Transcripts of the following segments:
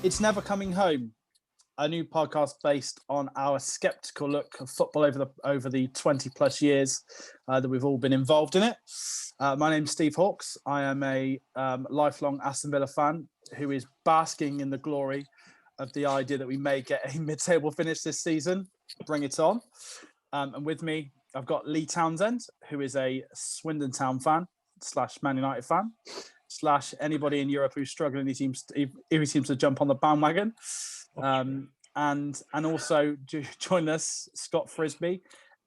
It's Never Coming Home, a new podcast based on our skeptical look of football over the 20 plus years that we've all been involved in it. My name's Steve Hawkes. I am a lifelong Aston Villa fan who is basking in the glory of the idea that we may get a mid-table finish this season. Bring it on. And with me, I've got Lee Townsend, who is a Swindon Town fan / Man United fan / anybody in Europe who's struggling. He seems to jump on the bandwagon. And also join us, Scott Frisbee,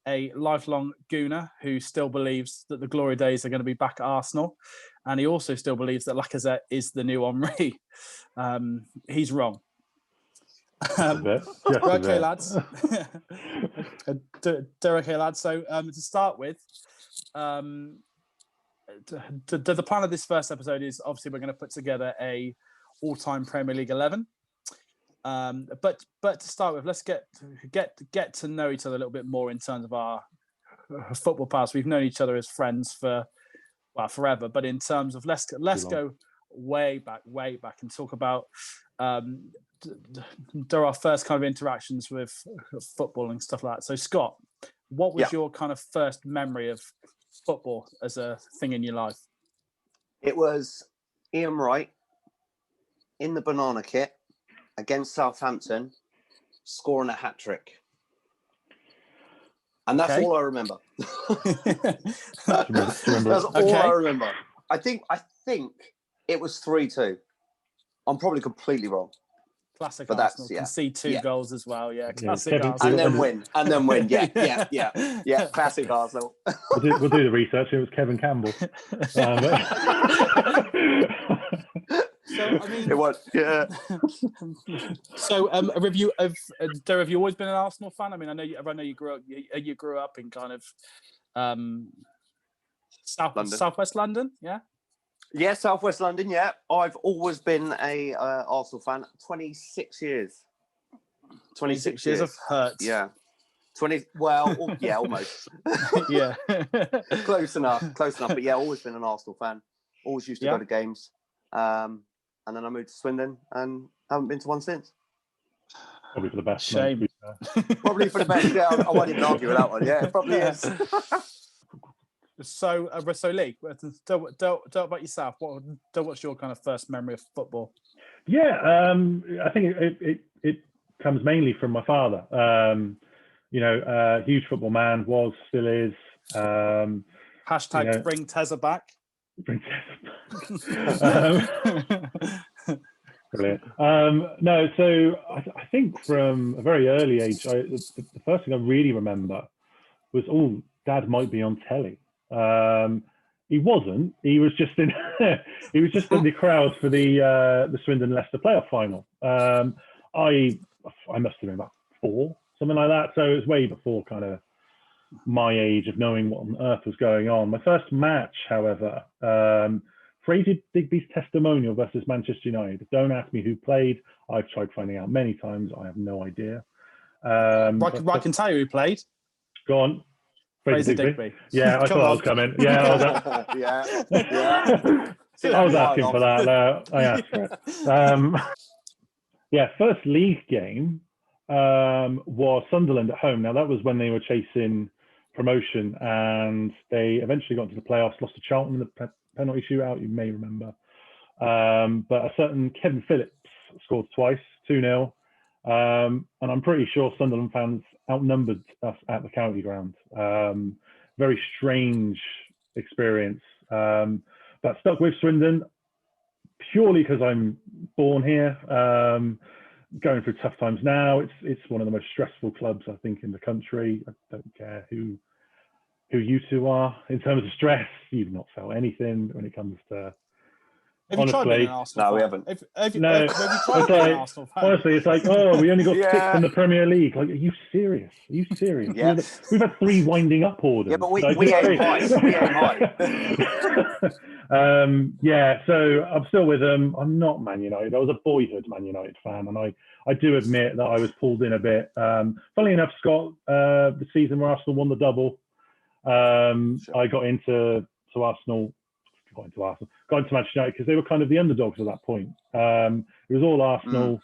a lifelong Gooner who still believes that the glory days are going to be back at Arsenal. And he also still believes that Lacazette is the new Henry. He's wrong. Okay, lads. They're okay, lads. So to start with, the plan of this first episode is obviously we're going to put together a all-time Premier League 11. But to start with, let's get to know each other a little bit more in terms of our football past. We've known each other as friends for forever, but in terms of let's go way back and talk about our first kind of interactions with football and stuff like that. So Scott, what was your kind of first memory of football as a thing in your life? It was Ian Wright in the banana kit against Southampton, scoring a hat-trick. And that's all I remember. That's all I remember. I think it was 3-2. I'm probably completely wrong. Classic but Arsenal. Can see two goals as well. Yeah, classic Arsenal. And then win. Yeah. Classic Arsenal. We'll do the research. It was Kevin Campbell. So I mean, it was, yeah. So a review of Derek, have you always been an Arsenal fan? I mean, I know you grew up in kind of Southwest London, yeah. Yeah, Southwest London. Yeah, I've always been a Arsenal fan. 26 years. 26 years of hurt. Yeah. 20. Well, yeah, almost. Yeah. Close enough. But yeah, always been an Arsenal fan. Always used to go to games. And then I moved to Swindon and haven't been to one since. Probably for the best. Shame. Probably for the best. Yeah, I won't even argue with that one. Yeah, it probably is. So Lee, tell about yourself. What's your kind of first memory of football? Yeah, I think it comes mainly from my father. Huge football man, still is. Hashtag bring Tezza back. Bring Tezza back. Brilliant. No, so I think from a very early age, the first thing I really remember was, Dad might be on telly. He wasn't. He was just in. He was just in the crowd for the Swindon Leicester playoff final. I must have been about 4, something like that. So it was way before kind of my age of knowing what on earth was going on. My first match, however, Fraser Digby's testimonial versus Manchester United. Don't ask me who played. I've tried finding out many times. I have no idea. I can tell you who played. Go on. Fraser Digby. Yeah, I thought I was coming. Yeah, I was asking for that. I asked for it. First league game was Sunderland at home. Now, that was when they were chasing promotion, and they eventually got into the playoffs, lost to Charlton in the penalty shootout, you may remember. But a certain Kevin Phillips scored twice, 2-0. And I'm pretty sure Sunderland fans outnumbered us at the county ground. Very strange experience. But stuck with Swindon purely because I'm born here. Going through tough times now. It's one of the most stressful clubs, I think, in the country. I don't care who you two are in terms of stress. You've not felt anything when it comes to. Have you tried being an Arsenal fan? No, we haven't. Have you tried being an Arsenal fan? Honestly, it's like, we only got 6 in the Premier League. Like, are you serious? Yeah. We've had 3 winding up orders. Yeah, but we aim high. So I'm still with them. I'm not Man United. I was a boyhood Man United fan, and I do admit that I was pulled in a bit. Funnily enough, Scott, the season where Arsenal won the double, I got into Arsenal got into Arsenal, got into Manchester United because they were kind of the underdogs at that point. It was all Arsenal,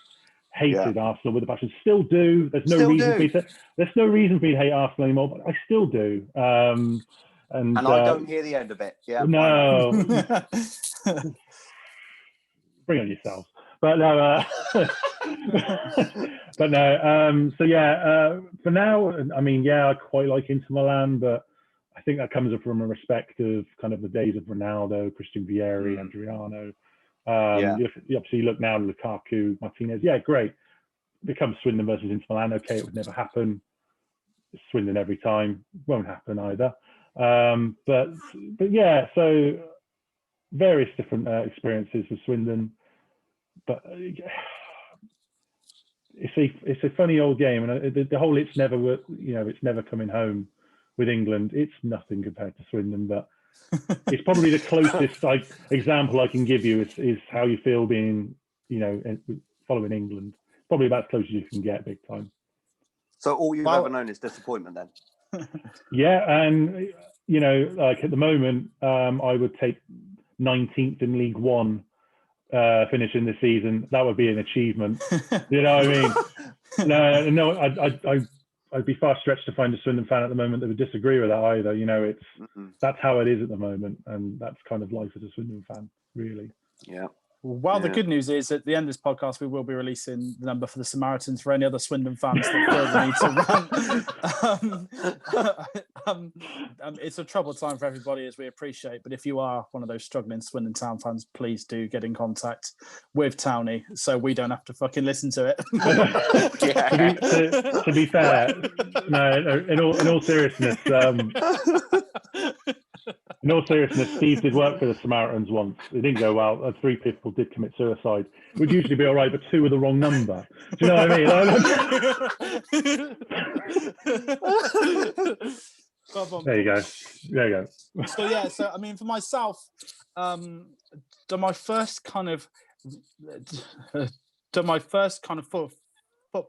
hated Arsenal with a passion. Still do. There's no reason for me to hate Arsenal anymore, but I still do. And I don't hear the end of it. Yeah. No. Bring on yourselves. But no, but no. So yeah, for now, I mean, yeah, I quite like Inter Milan, but I think that comes from a respect of kind of the days of Ronaldo, Christian Vieri, Adriano. You obviously look now at Lukaku, Martinez. Yeah, great. Becomes Swindon versus Inter Milan. Okay, it would never happen. It's Swindon every time. Won't happen either. But yeah, so various different experiences with Swindon. But it's a funny old game, and the whole it's never coming home with England. It's nothing compared to Swindon, but it's probably the closest example I can give you is how you feel being following England. Probably about as close as you can get, big time. So all you've ever known is disappointment, then. Yeah, and like at the moment, I would take 19th in League One. Finishing the season, that would be an achievement. You know what I mean? No, I'd be far stretched to find a Swindon fan at the moment that would disagree with that either. It's that's how it is at the moment, and that's kind of life as a Swindon fan, really. Yeah. Well, the good news is at the end of this podcast, we will be releasing the number for the Samaritans for any other Swindon fans that feel the need to run. It's a troubled time for everybody, as we appreciate. But if you are one of those struggling Swindon Town fans, please do get in contact with Townie so we don't have to fucking listen to it. To be fair, no, in all seriousness, Steve did work for the Samaritans once. It didn't go well. 3 people did commit suicide. It would usually be all right, but 2 were the wrong number. Do you know what I mean? There you go. So I mean, for myself, my first kind of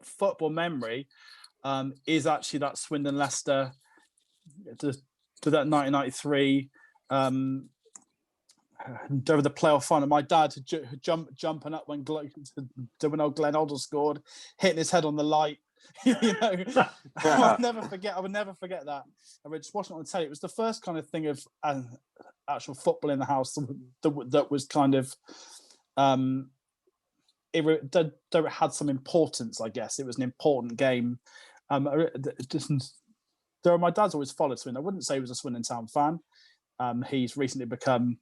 football memory is actually that Swindon Leicester to that 1993 over the playoff final. My dad jumping up when old Glenn Hoddle scored, hitting his head on the light. I would never forget that. I was just watching it on the telly. It was the first kind of thing of actual football in the house that was kind of it had some importance. I guess it was an important game. My dad's always followed Swindon. I wouldn't say he was a Swindon Town fan. He's recently become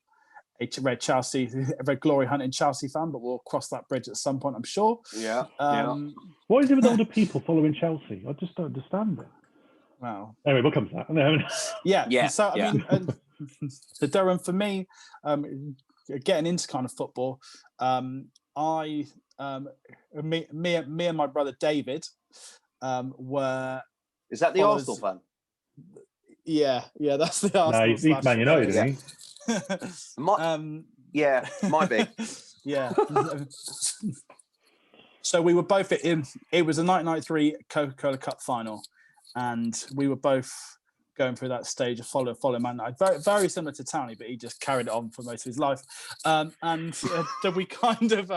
a very glory hunting Chelsea fan, but we'll cross that bridge at some point, I'm sure. Yeah. What is it with older people following Chelsea? I just don't understand it. Wow. Anyway, what comes that? Yeah. So I mean, Darren, for me, getting into kind of football, me and my brother David were. Is that the Arsenal fan? Yeah, that's the Arsenal. No, he's Man United, isn't he? Might be. Yeah. So we were both in. It was a 1993 Coca-Cola Cup final, and we were both going through that stage of follow Man United. Very, very similar to Townie, but he just carried it on for most of his life. We kind of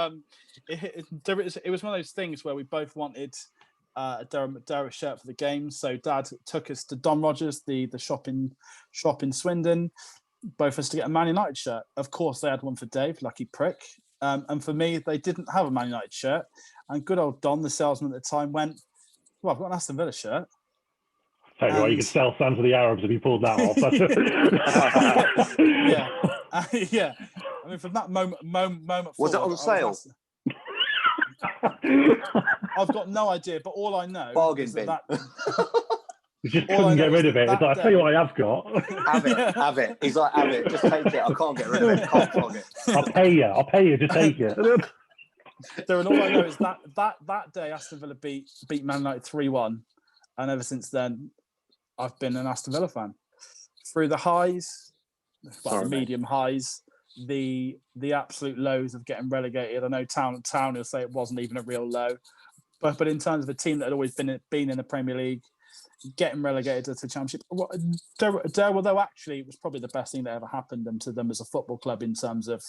it was one of those things where we both wanted a Derek shirt for the game. So Dad took us to Don Rogers, the shop in Swindon, both of us to get a Man United shirt. Of course, they had one for Dave, lucky prick. And for me, they didn't have a Man United shirt. And good old Don, the salesman at the time, went, "Well, I've got an Aston Villa shirt." Tell you what, you could sell some to the Arabs if you pulled that off. Yeah. I mean, from that moment was forward, it on sale? I've got no idea, but all I know bargain is bin. You just couldn't get rid of it. It's like, I'll tell you what I have got. Have it. He's like, have it. Just take it. I can't get rid of it. Can't flog it. I'll pay you. Just take it. And all I know is that day Aston Villa beat Man United 3-1, and ever since then I've been an Aston Villa fan. Through the highs, the medium highs, the absolute lows of getting relegated. I know Town will say it wasn't even a real low, but in terms of a team that had always been in the Premier League, getting relegated to the Championship. Although actually it was probably the best thing that ever happened to them as a football club in terms of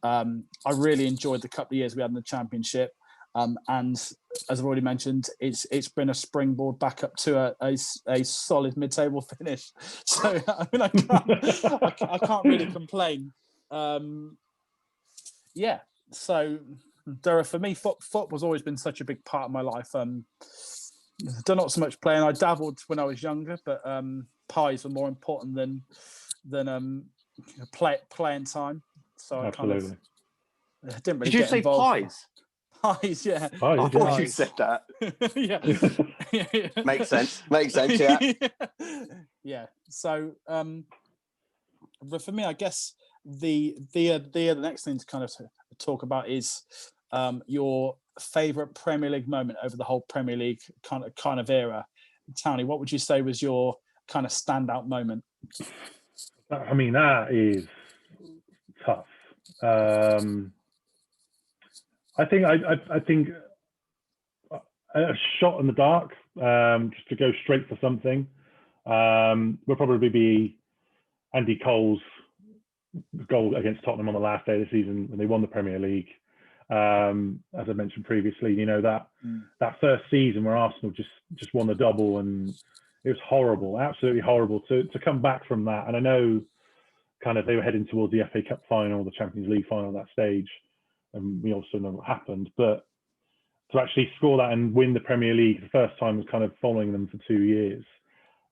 I really enjoyed the couple of years we had in the Championship. And as I've already mentioned, it's been a springboard back up to a solid mid-table finish. So I mean, I can't really complain. So Dara, for me, football's always been such a big part of my life. Done not so much playing. I dabbled when I was younger, but pies were more important than playing time. So I Absolutely. kind of didn't really. Did you get say involved. pies? Pies, yeah. Pies, I thought you said that. Yeah. Makes sense. Yeah. Yeah. So, but for me, I guess the next thing to kind of talk about is your favourite Premier League moment over the whole Premier League kind of era. Townie, what would you say was your kind of standout moment? I mean, that is tough. I think a shot in the dark, just to go straight for something, will probably be Andy Cole's goal against Tottenham on the last day of the season when they won the Premier League. As I mentioned previously, that first season where Arsenal just won the double, and it was horrible, absolutely horrible to come back from that. And I know kind of they were heading towards the FA Cup final, the Champions League final at that stage, and we also know what happened. But to actually score that and win the Premier League the first time was kind of following them for 2 years.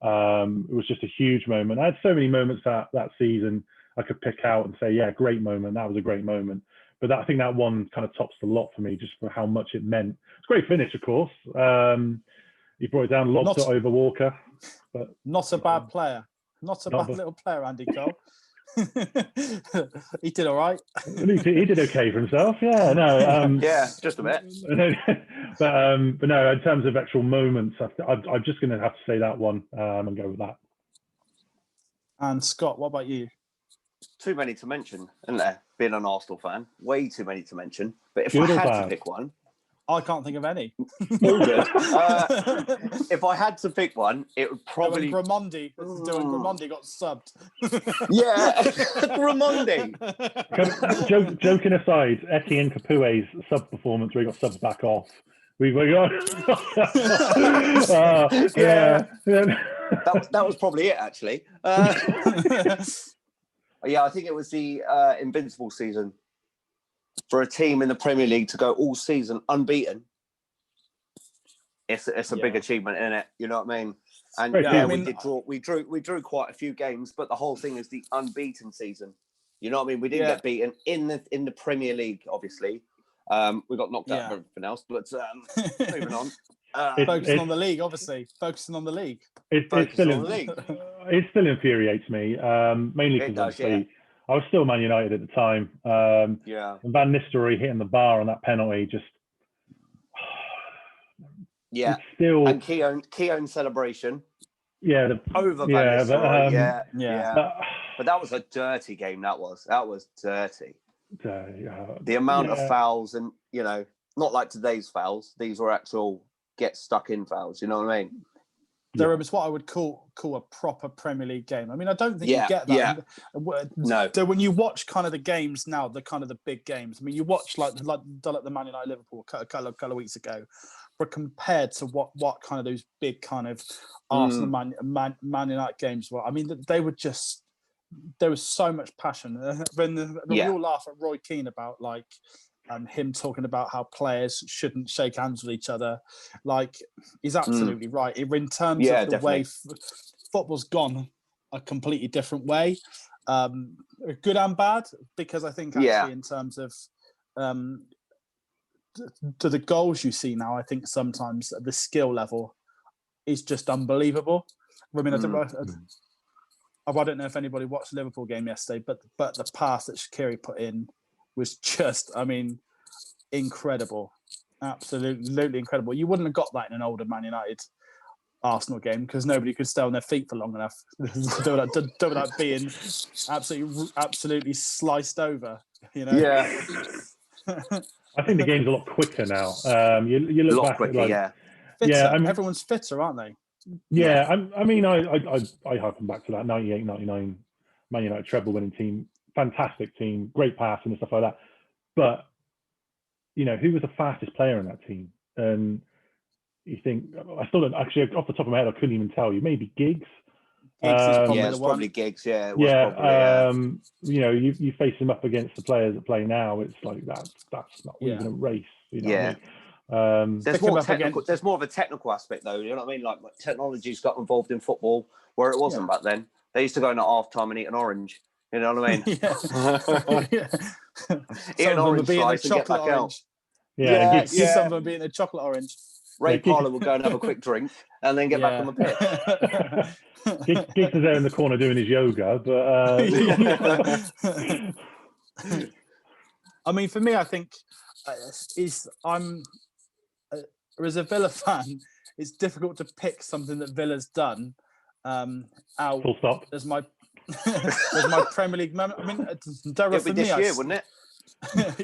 It was just a huge moment. I had so many moments that season I could pick out and say, yeah, great moment. That was a great moment. But I think that one kind of tops the lot for me, just for how much it meant. It's a great finish, of course. He brought it down, lobbed it over Walker. But not a bad player. Not a bad little player, Andy Cole. He did all right. He did okay for himself. Yeah, no. Yeah, just a bit. but no, in terms of actual moments, I'm just going to have to say that one and go with that. And Scott, what about you? Too many to mention, isn't there? Being an Arsenal fan, way too many to mention. But if I had to pick one, I can't think of any. All good. If I had to pick one, it would probably Gramondi. Gramondi got subbed. Yeah, Gramondi. Joking aside, Etienne Capoe's sub performance where he got subbed back off. We got. That was probably it, actually. Yeah, I think it was the Invincible season. For a team in the Premier League to go all season unbeaten, it's a big achievement, isn't it? You know what I mean? And we did draw. We drew quite a few games, but the whole thing is the unbeaten season. You know what I mean? We didn't get beaten in the Premier League, obviously. We got knocked out of everything else, but moving on. Focusing on the league, obviously. Focusing on the league. It still infuriates me, mainly because I was still Man United at the time. And Van Nistelrooy hitting the bar on that penalty just. Still. And Keown celebration. Yeah. Over Van Nistelrooy. But that was a dirty game. That was dirty. The amount of fouls, and not like today's fouls. These were actual get stuck in fouls. You know what I mean? It's what I would call a proper Premier League game. I mean, I don't think you get that. Yeah. No. So when you watch kind of the games now, the kind of the big games. I mean, you watch like the Man United Liverpool a couple of weeks ago, but compared to what kind of those big kind of Arsenal Man United games were. I mean, they were just, there was so much passion. We all laugh at Roy Keane about like. Him talking about how players shouldn't shake hands with each other, like he's absolutely right. In terms of the way football's gone a completely different way, good and bad. Because I think actually in terms of to the goals you see now, I think sometimes the skill level is just unbelievable. I mean, I don't know if anybody watched the Liverpool game yesterday, but the pass that Shaqiri put in was just, I mean, incredible. Absolutely incredible. You wouldn't have got that in an older Man United Arsenal game because nobody could stay on their feet for long enough without being absolutely sliced over, Yeah. I think the game's a lot quicker now. You look back quicker, at fitter. Everyone's fitter, aren't they? Yeah, I mean, I harken back to that 98-99 Man United treble-winning team. Fantastic team, great passing and stuff like that. But, who was the fastest player in that team? And you think, I still don't, actually, off the top of my head, I couldn't even tell you. Maybe Giggs? Giggs is probably it's the one. probably Giggs, yeah. It was probably, you face him up against the players that play now, it's like, that's not even a race, what I mean? There's more technical. There's more of a technical aspect, though. You know what I mean? Like technology's got involved in football, where it wasn't back then. They used to go in at half time and eat an orange. You know what I mean? Eat an orange slice and get back out. Some of them being a chocolate orange. Ray Parlour would go and have a quick drink and then get back on the pitch. Giggs is there in the corner doing his yoga, but I mean, for me, I think I'm as a Villa fan, it's difficult to pick something that Villa's done out. Full stop. As my Premier League moment. I mean, Dara, for this me, year, wouldn't it?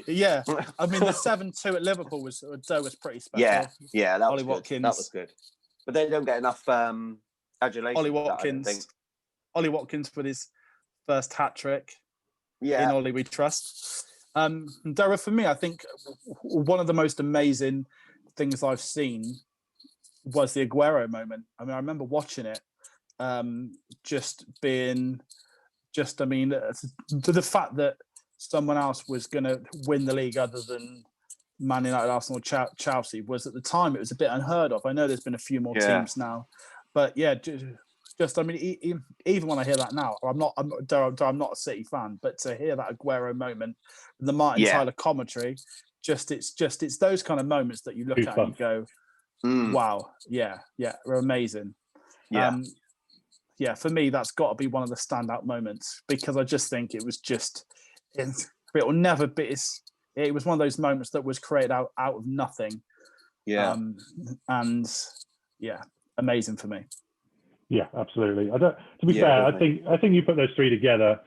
Yeah, I mean the 7-2 at Liverpool was pretty special. Yeah, that Ollie was Watkins. Good. That was good. But they don't get enough adulation. Ollie Watkins with his first hat trick. Yeah, in Ollie we trust. Dara, for me, I think one of the most amazing things I've seen was the Aguero moment. I mean, I remember watching it, to the fact that someone else was going to win the league other than Man United, Arsenal, Chelsea was at the time, it was a bit unheard of. I know there's been a few more teams now, but I mean, even when I hear that now, I'm not a City fan, but to hear that Aguero moment, the Martin Tyler commentary, it's those kind of moments that you look at and you go, wow, we're amazing. For me, that's got to be one of the standout moments, because I just think it was it will never be. It was one of those moments that was created out of nothing. Amazing for me. Yeah, absolutely. To be fair, definitely. I think you put those three together.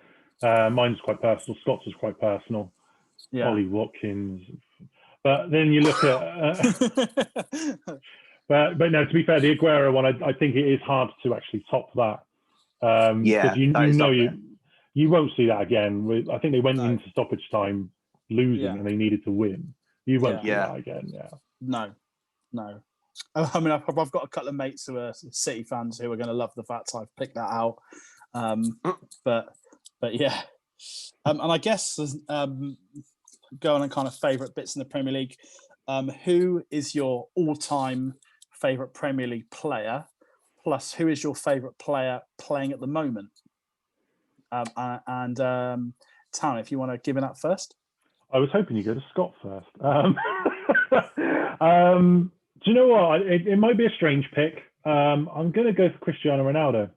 Mine's quite personal. Scott's was quite personal. Ollie Watkins. But then you look at. But no, to be fair, the Aguero one, I think it is hard to actually top that. Because you won't see that again. I think they went into stoppage time losing and they needed to win. You won't see that again. No. I mean, I've got a couple of mates who are City fans who are going to love the fact I've picked that out. But yeah. And I guess going on kind of favourite bits in the Premier League, who is your all-time favourite Premier League player? Plus, who is your favourite player playing at the moment? Town, if you want to give it up first. I was hoping you'd go to Scott first. Do you know what? It might be a strange pick. I'm going to go for Cristiano Ronaldo.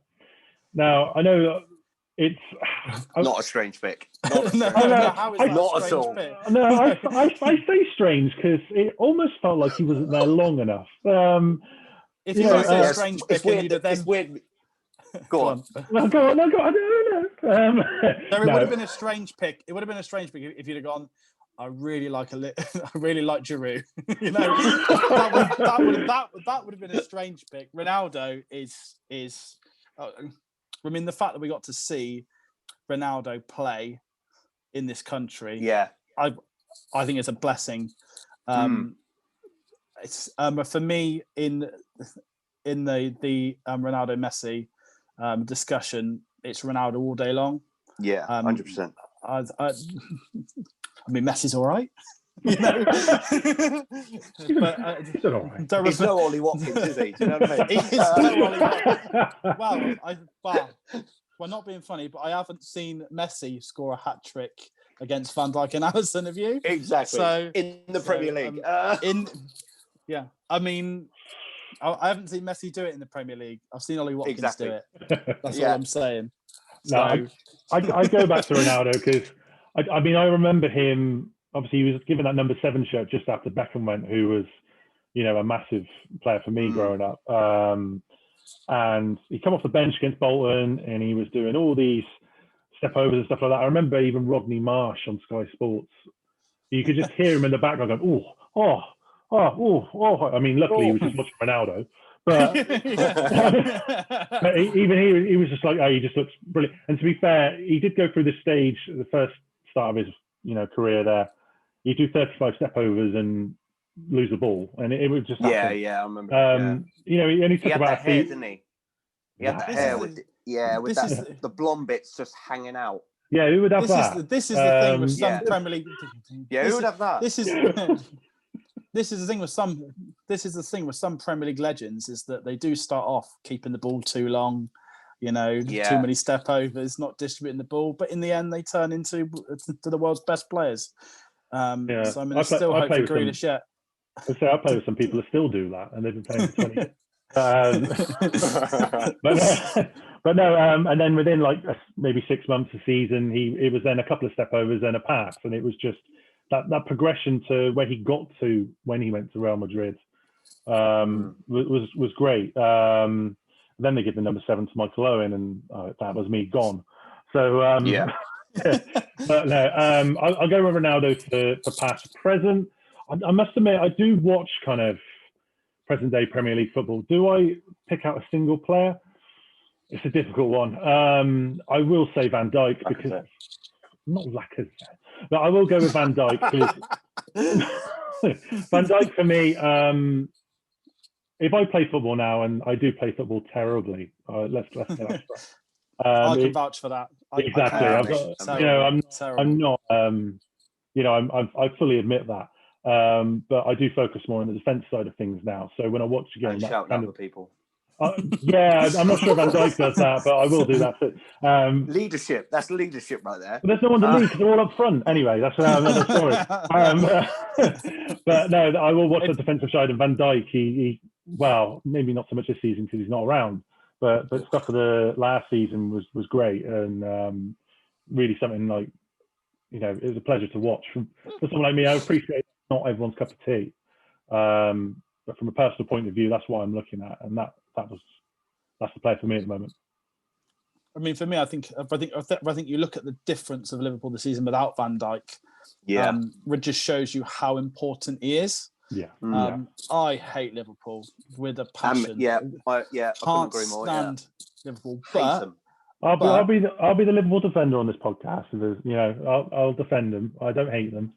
Now, I know it's not a strange pick. Not at all. No, I say strange because it almost felt like he wasn't there long enough. If you say a strange pick, it's weird. Go on. Well, go on. No, go on. No. It would have been a strange pick. It would have been a strange pick if you'd have gone, I really like Giroud. that would have been a strange pick. Ronaldo is. I mean, the fact that we got to see Ronaldo play in this country, I think it's a blessing. It's for me in the Ronaldo Messi discussion, it's Ronaldo all day long. 100%. I mean, Messi's all right. But, he's all right. He's no Ollie Watkins, is he? Do you know what I mean? He's no Ollie Watkins. Well, not being funny, but I haven't seen Messi score a hat trick against Van Dijk and Alisson. Have you? Exactly. So in the Premier League. I mean, I haven't seen Messi do it in the Premier League. I've seen Ollie Watkins do it. That's all I'm saying. No, I go back to Ronaldo because I mean, I remember him. Obviously, he was given that number 7 shirt just after Beckham went, who was, a massive player for me growing up. And he come off the bench against Bolton, and he was doing all these step overs and stuff like that. I remember even Rodney Marsh on Sky Sports. You could just hear him in the background going, oh. I mean, luckily he was just watching Ronaldo, But, but even he was just like, oh, he just looks brilliant. And to be fair, he did go through this stage, the first start of his career there. He'd do 35 step overs and lose the ball, and it would just happen. Yeah, I remember. He only took about that hair, didn't he? He had that hair with the blonde bits just hanging out. Yeah, who would have that? This is the thing with some Premier League. Yeah, who would have that? This is the thing with some. This is the thing with some Premier League legends is that they do start off keeping the ball too long, too many step overs, not distributing the ball, but in the end they turn into the world's best players. So I mean, I still hope for Grealish yet. I play with some people that still do that, and they've been playing for 20 years. But no, and then within like maybe 6 months a season, it was then a couple of step overs and a pass, and it was just that progression to where he got to when he went to Real Madrid was great. Then they give the number 7 to Michael Owen, and that was me gone. So but no, I'll go with Ronaldo for past. Present, I must admit, I do watch kind of present day Premier League football. Do I pick out a single player? It's a difficult one. I will say Van Dijk because not Lacazette, but I will go with Van Dijk because Van Dijk for me. If I play football now, and I do play football terribly, let's say that. I can vouch for that. Exactly. I'm not. I fully admit that. But I do focus more on the defence side of things now. So when I watch a game, shout out for people. I'm not sure Van Dijk does that, but I will do that too. Leadership. That's leadership right there. But there's no one to lead because they're all up front anyway. That's another story. But no, I will watch the defensive side. And Van Dijk, he maybe not so much this season because he's not around, but stuff for the last season was great, and really something like, it was a pleasure to watch. For someone like me, I appreciate not everyone's cup of tea, but from a personal point of view, that's what I'm looking at, and that's the player for me at the moment. I mean, for me, I think you look at the difference of Liverpool this season without Van Dijk. It just shows you how important he is. I hate Liverpool with a passion. I couldn't agree more. Stand Liverpool, but I'll be the Liverpool defender on this podcast. I'll defend them. I don't hate them.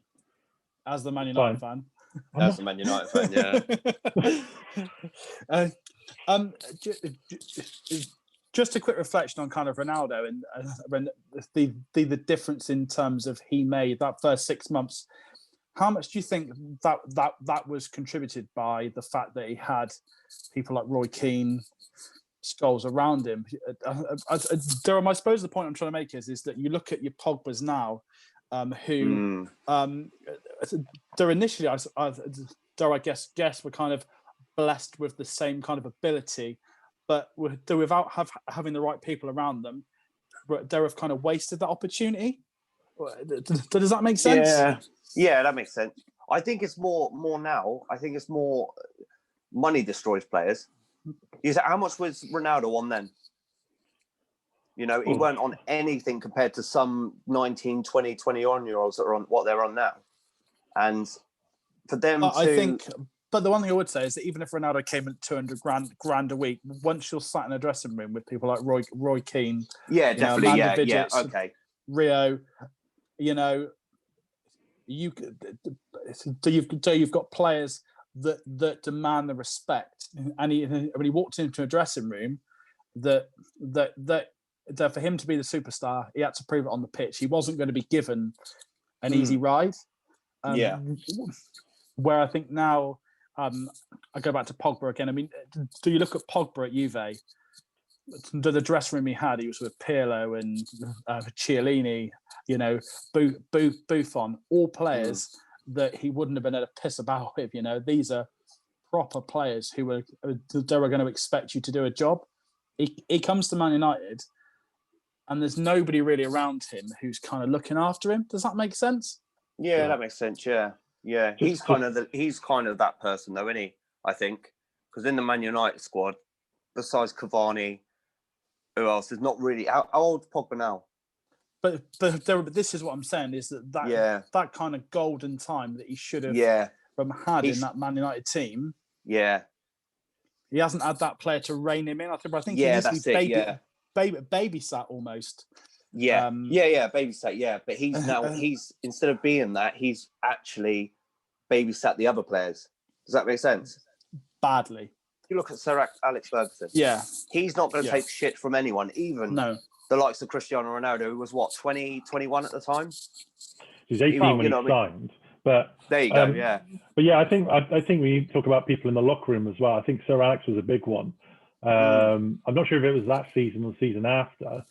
As the Man United fan. As the Man United fan, just a quick reflection on kind of Ronaldo and when the difference in terms of he made that first 6 months. How much do you think that was contributed by the fact that he had people like Roy Keane, Scholes around him? Durham, I suppose the point I'm trying to make is that you look at your Pogbas now, who they're initially, I guess were kind of blessed with the same kind of ability, but without having the right people around them, they have kind of wasted that opportunity. Does that make sense? Yeah, that makes sense. I think it's more now. I think it's more money destroys players. How much was Ronaldo on then? He weren't on anything compared to some 19, 20, 21-year-olds that are on what they're on now. And for them I think, but the one thing I would say is that even if Ronaldo came at 200 grand a week, once you're sat in a dressing room with people like Roy Keane, definitely, okay, Rio, you've got players that demand the respect, and when he walked into a dressing room, that for him to be the superstar, he had to prove it on the pitch. He wasn't going to be given an easy ride. Where I think now, I go back to Pogba again. I mean, do you look at Pogba at Juve? The dressing room he had, he was with Pirlo and Chiellini, Buffon, all players that he wouldn't have been able to piss about with. These are proper players who were going to expect you to do a job. He comes to Man United, and there's nobody really around him who's kind of looking after him. Does that make sense? Yeah, that makes sense. Yeah. He's kind of that person, though, isn't he? I think, because in the Man United squad, besides Cavani, who else? There's not really. How old's Pogba now? But this is what I'm saying is that kind of golden time that he should have had in that Man United team. Yeah. he hasn't had that player to rein him in. I think he needs to be babysat almost. Yeah, babysat. Yeah, but he's instead of being that, he's actually babysat the other players. Does that make sense? Badly. You look at Sir Alex Ferguson. Yeah, he's not going to take shit from anyone, even the likes of Cristiano Ronaldo, who was what 20, 21 at the time. He's 18 when he signed. But there you go. Yeah. But yeah, I think we talk about people in the locker room as well. I think Sir Alex was a big one. I'm not sure if it was that season or the season after.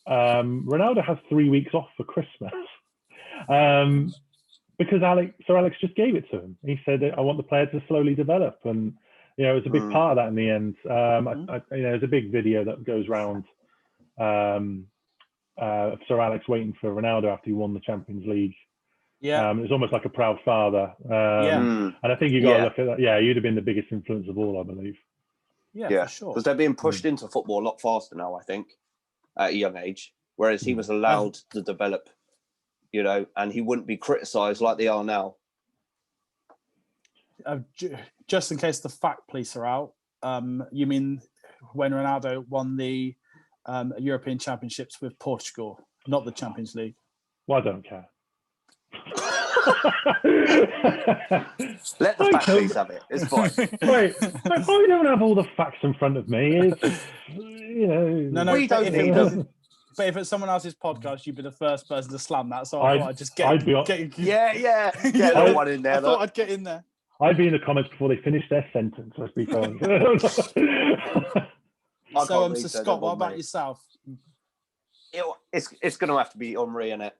Ronaldo has 3 weeks off for Christmas because Sir Alex just gave it to him. He said, "I want the player to slowly develop," and it was a big part of that in the end. There's a big video that goes round of Sir Alex waiting for Ronaldo after he won the Champions League. Yeah, it's almost like a proud father. And I think you got to look at that. Yeah, you'd have been the biggest influence of all, I believe. Yeah, for sure. Because they're being pushed into football a lot faster now, I think, at a young age. Whereas he was allowed to develop, and he wouldn't be criticised like they are now. Just in case the fact police are out, you mean when Ronaldo won the European Championships with Portugal, not the Champions League? Well, I don't care. Let the fact police have it. It's fine. Wait, I don't have all the facts in front of me. No. We don't. But if it's someone else's podcast, you'd be the first person to slam that. So I thought I'd just get get one in there. I thought I'd get in there. I'd be in the comments before they finish their sentence. Let's be fair. So Scott, what about yourself? It's going to have to be Henry, innit?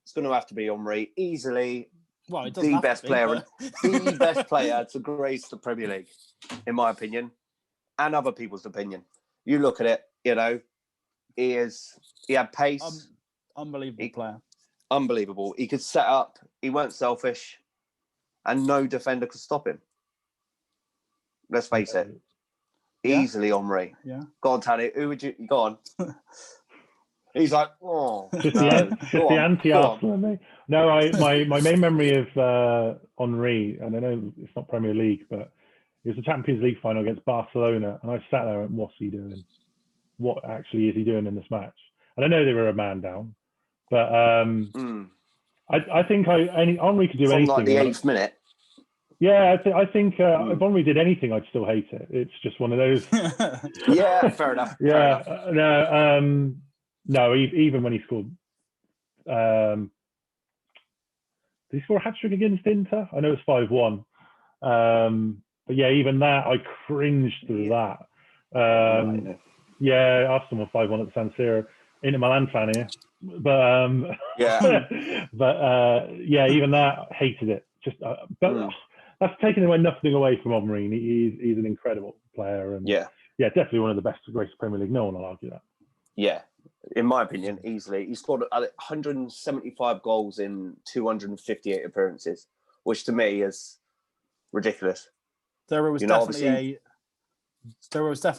It's going to have to be Henry. Easily the best player, the best player to grace the Premier League, in my opinion, and other people's opinion. You look at it, he had pace. Unbelievable player. Unbelievable. He could set up. He weren't selfish, and no defender could stop him. Let's face it. Easily Henry. Yeah. Go on, Taddy. Who would you go on? He's like, just the anti-Arsenal in me. No, my main memory of Henry, and I know it's not Premier League, but it was the Champions League final against Barcelona, and I sat there and what's he doing? What actually is he doing in this match? And I know they were a man down, but I think Henry could do anything. Like the 8th minute. Yeah, I think if Henry did anything, I'd still hate it. It's just one of those. Yeah, fair enough. Yeah, fair enough. No, even when he scored, did he score a hat-trick against Inter? I know it's 5-1. But yeah, even that, I cringed to that. Yeah, Arsenal won 5-1 at the San Siro. Inter Milan fan here. But even that, hated it. Just, but that's taking nothing away from Henry. He's an incredible player. And definitely one of the best to grace the Premier League. No one will argue that. Yeah. In my opinion, easily. He scored 175 goals in 258 appearances, which to me is ridiculous. There was definitely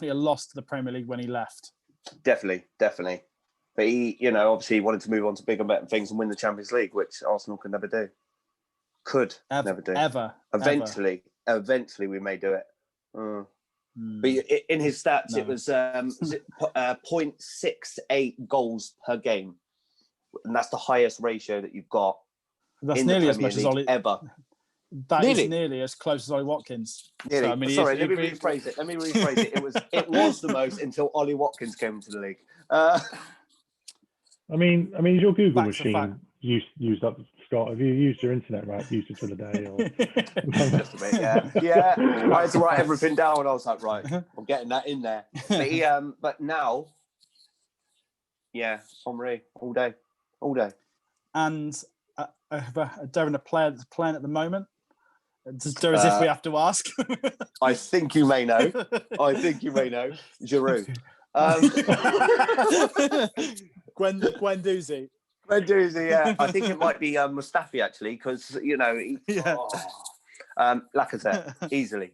a loss to the Premier League when he left. Definitely. But he, obviously wanted to move on to bigger, better things and win the Champions League, which Arsenal could never do. Never do. Eventually, we may do it. But in his stats, it was 0.68 goals per game, and that's the highest ratio that you've got. That's nearly as much as Ollie ever. That is nearly as close as Ollie Watkins. Nearly. So, let me rephrase it. It was the most until Ollie Watkins came into the league. I mean, is your Google machine used up, Scott? Have you used your internet used it for the day? Or... Just a bit, yeah. I had to write everything down. I was like, right, I'm getting that in there. But now, Henry, all day. And Darren, a player that's playing at the moment? As if we have to ask. I think you may know. Giroud. Guendouzi. Yeah. I think it might be Mustafi actually, because Lacazette, easily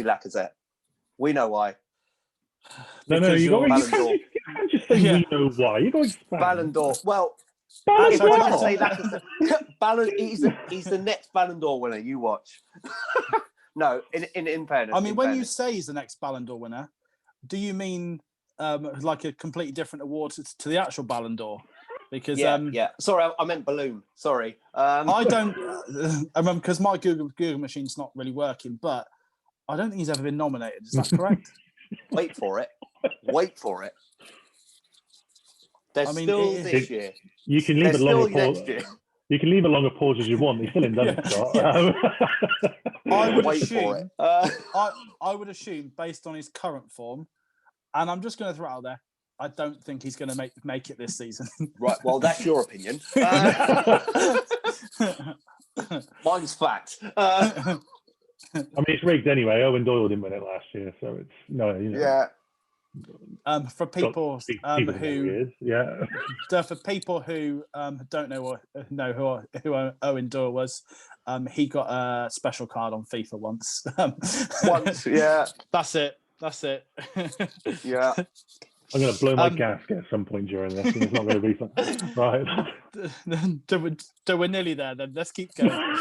Lacazette. We know why. You can't just say we know why. You're going Ballon d'Or. Well, if I can say Lacazette, he's the next Ballon d'Or winner. You watch. No. In fairness, I mean, when you say he's the next Ballon d'Or winner, do you mean like a completely different award to the actual Ballon d'Or? Because yeah. Sorry, I meant balloon. Sorry. I don't. Because my Google machine's not really working, but I don't think he's ever been nominated. Is that correct? Wait for it. There's still this year. You can leave it long next year. You can leave a longer pause as you want. He's still in, doesn't he, Scott? Yeah. I would Wait assume. For it. I would assume, based on his current form, and I'm just going to throw it out there, I don't think he's going to make it this season. Right. Well, that's your opinion. Mine's fact. I mean, it's rigged anyway. Owen Doyle didn't win it last year, so it's no. You know. Yeah. For people who for people who don't know who Owen Doyle was, he got a special card on FIFA once. Once, yeah. That's it. Yeah. I'm going to blow my gasket at some point during this, and it's not going to be fun. Right. We're nearly there. Then let's keep going.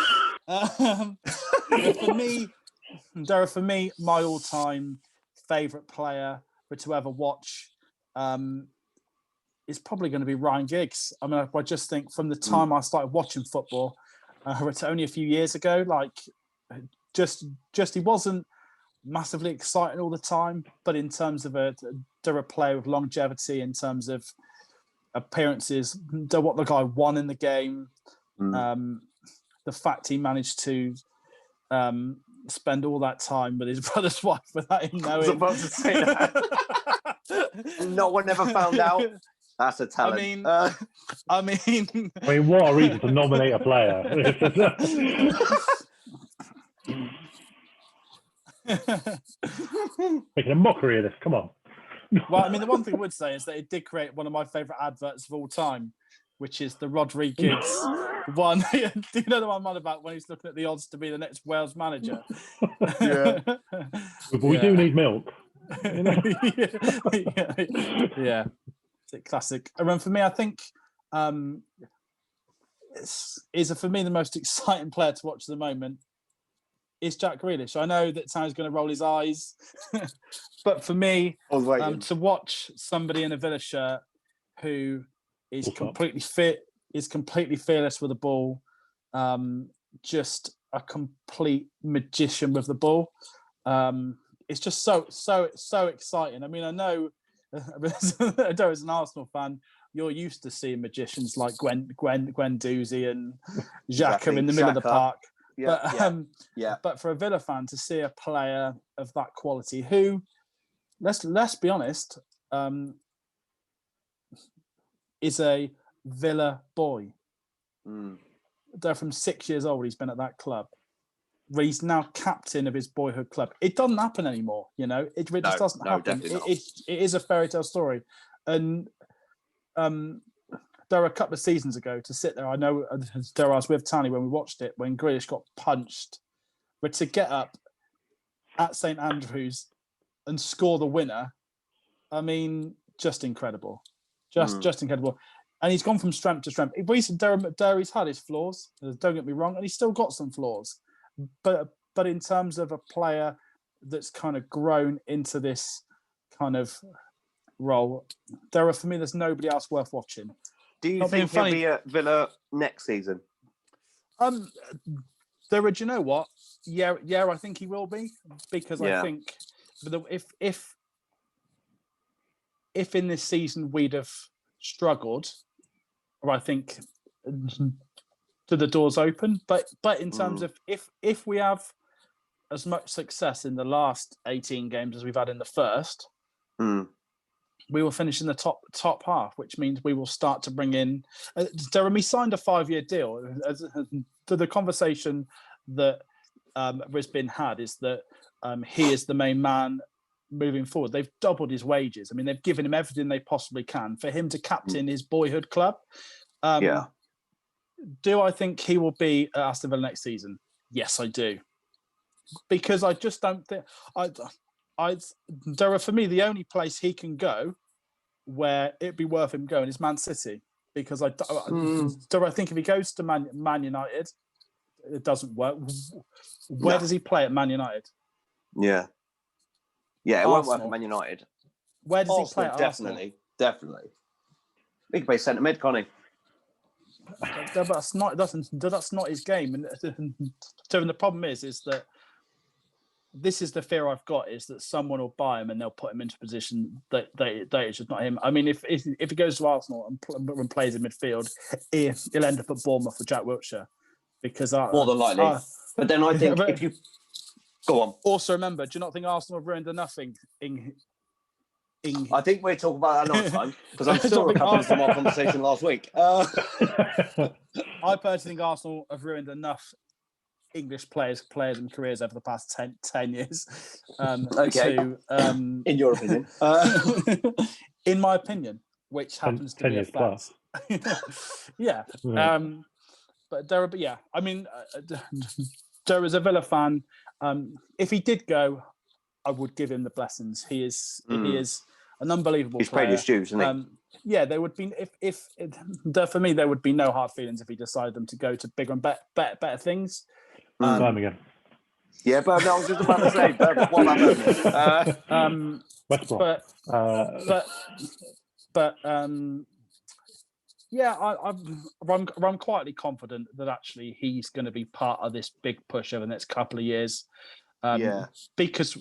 For me, my all-time favourite player to ever watch is probably going to be Ryan Giggs. I mean, I just think from the time I started watching football, it's only a few years ago, like just he wasn't massively exciting all the time, but in terms of a player with longevity, in terms of appearances, what the guy won in the game, the fact he managed to spend all that time with his brother's wife without him knowing. I was about to say that. No one ever found out. That's a talent. I mean, what a reason to nominate a player. Making a mockery of this. Come on. Well, I mean, the one thing I would say is that it did create one of my favourite adverts of all time, which is the Rodri Giggs one. Do you know the one I'm on about when he's looking at the odds to be the next Wales manager? Yeah. But we do need milk. You know? Yeah. It's a classic. And for me, I think for me the most exciting player to watch at the moment is Jack Grealish. I know that Sam's going to roll his eyes, but for me, to watch somebody in a Villa shirt who is completely fit, is completely fearless with the ball, just a complete magician with the ball. It's just so exciting. I mean, I know as an Arsenal fan, you're used to seeing magicians like Gwen Doozy and Xhaka in the middle of the park. But for a Villa fan to see a player of that quality, who, let's be honest, is a Villa boy. They're from 6 years old. He's been at that club. He's now captain of his boyhood club. It doesn't happen anymore, you know. It just doesn't happen. It is a fairy tale story, and there were a couple of seasons ago to sit there. I know I was with Tanny when we watched it when Grealish got punched, but to get up at St Andrews and score the winner, I mean, just incredible, just incredible. And he's gone from strength to strength. He's had his flaws. Don't get me wrong, and he's still got some flaws. But in terms of a player that's kind of grown into this kind of role, for me, there's nobody else worth watching. Do you think he'll be at Villa next season? Do you know what? Yeah, I think he will be, because I think if in this season we'd have struggled, or I think the doors open. But in terms of if we have as much success in the last 18 games as we've had in the first, we will finish in the top half, which means we will start to bring in. Jeremy signed a 5-year deal. The conversation that has been had is that he is the main man moving forward. They've doubled his wages. I mean, they've given him everything they possibly can for him to captain his boyhood club. Do I think he will be at Aston Villa next season? Yes, I do. Because I just don't think for me, the only place he can go where it'd be worth him going is Man City. Because I think if he goes to Man United, it doesn't work. Where does he play at Man United? Yeah, it won't work at Man United. Where does he play at definitely, Definitely. He can play centre mid, can't he? That's not his game. And so the problem is that this is the fear I've got, is that someone will buy him and they'll put him into a position that it's just not him. I mean, if he goes to Arsenal and plays in midfield, he'll end up at Bournemouth with Jack Wilshere, because more than likely. But then I think if you go on. Also, remember, do you not think Arsenal have ruined enough I think we're talking about that another time, because I'm still recovering from our conversation last week. I personally think Arsenal have ruined enough English players and careers over the past 10 years. Okay. In your opinion? In my opinion, which happens to be a fact. Yeah. But I mean, there is a Villa fan. If he did go, I would give him the blessings. He is an unbelievable player. He's paid his dues, isn't he? Yeah, there would be for me, there would be no hard feelings if he decided them to go to bigger and better things. Birmingham. Yeah, but I was just about to say, what about Birmingham? Yeah, I'm quietly confident that actually he's going to be part of this big push over the next couple of years. Because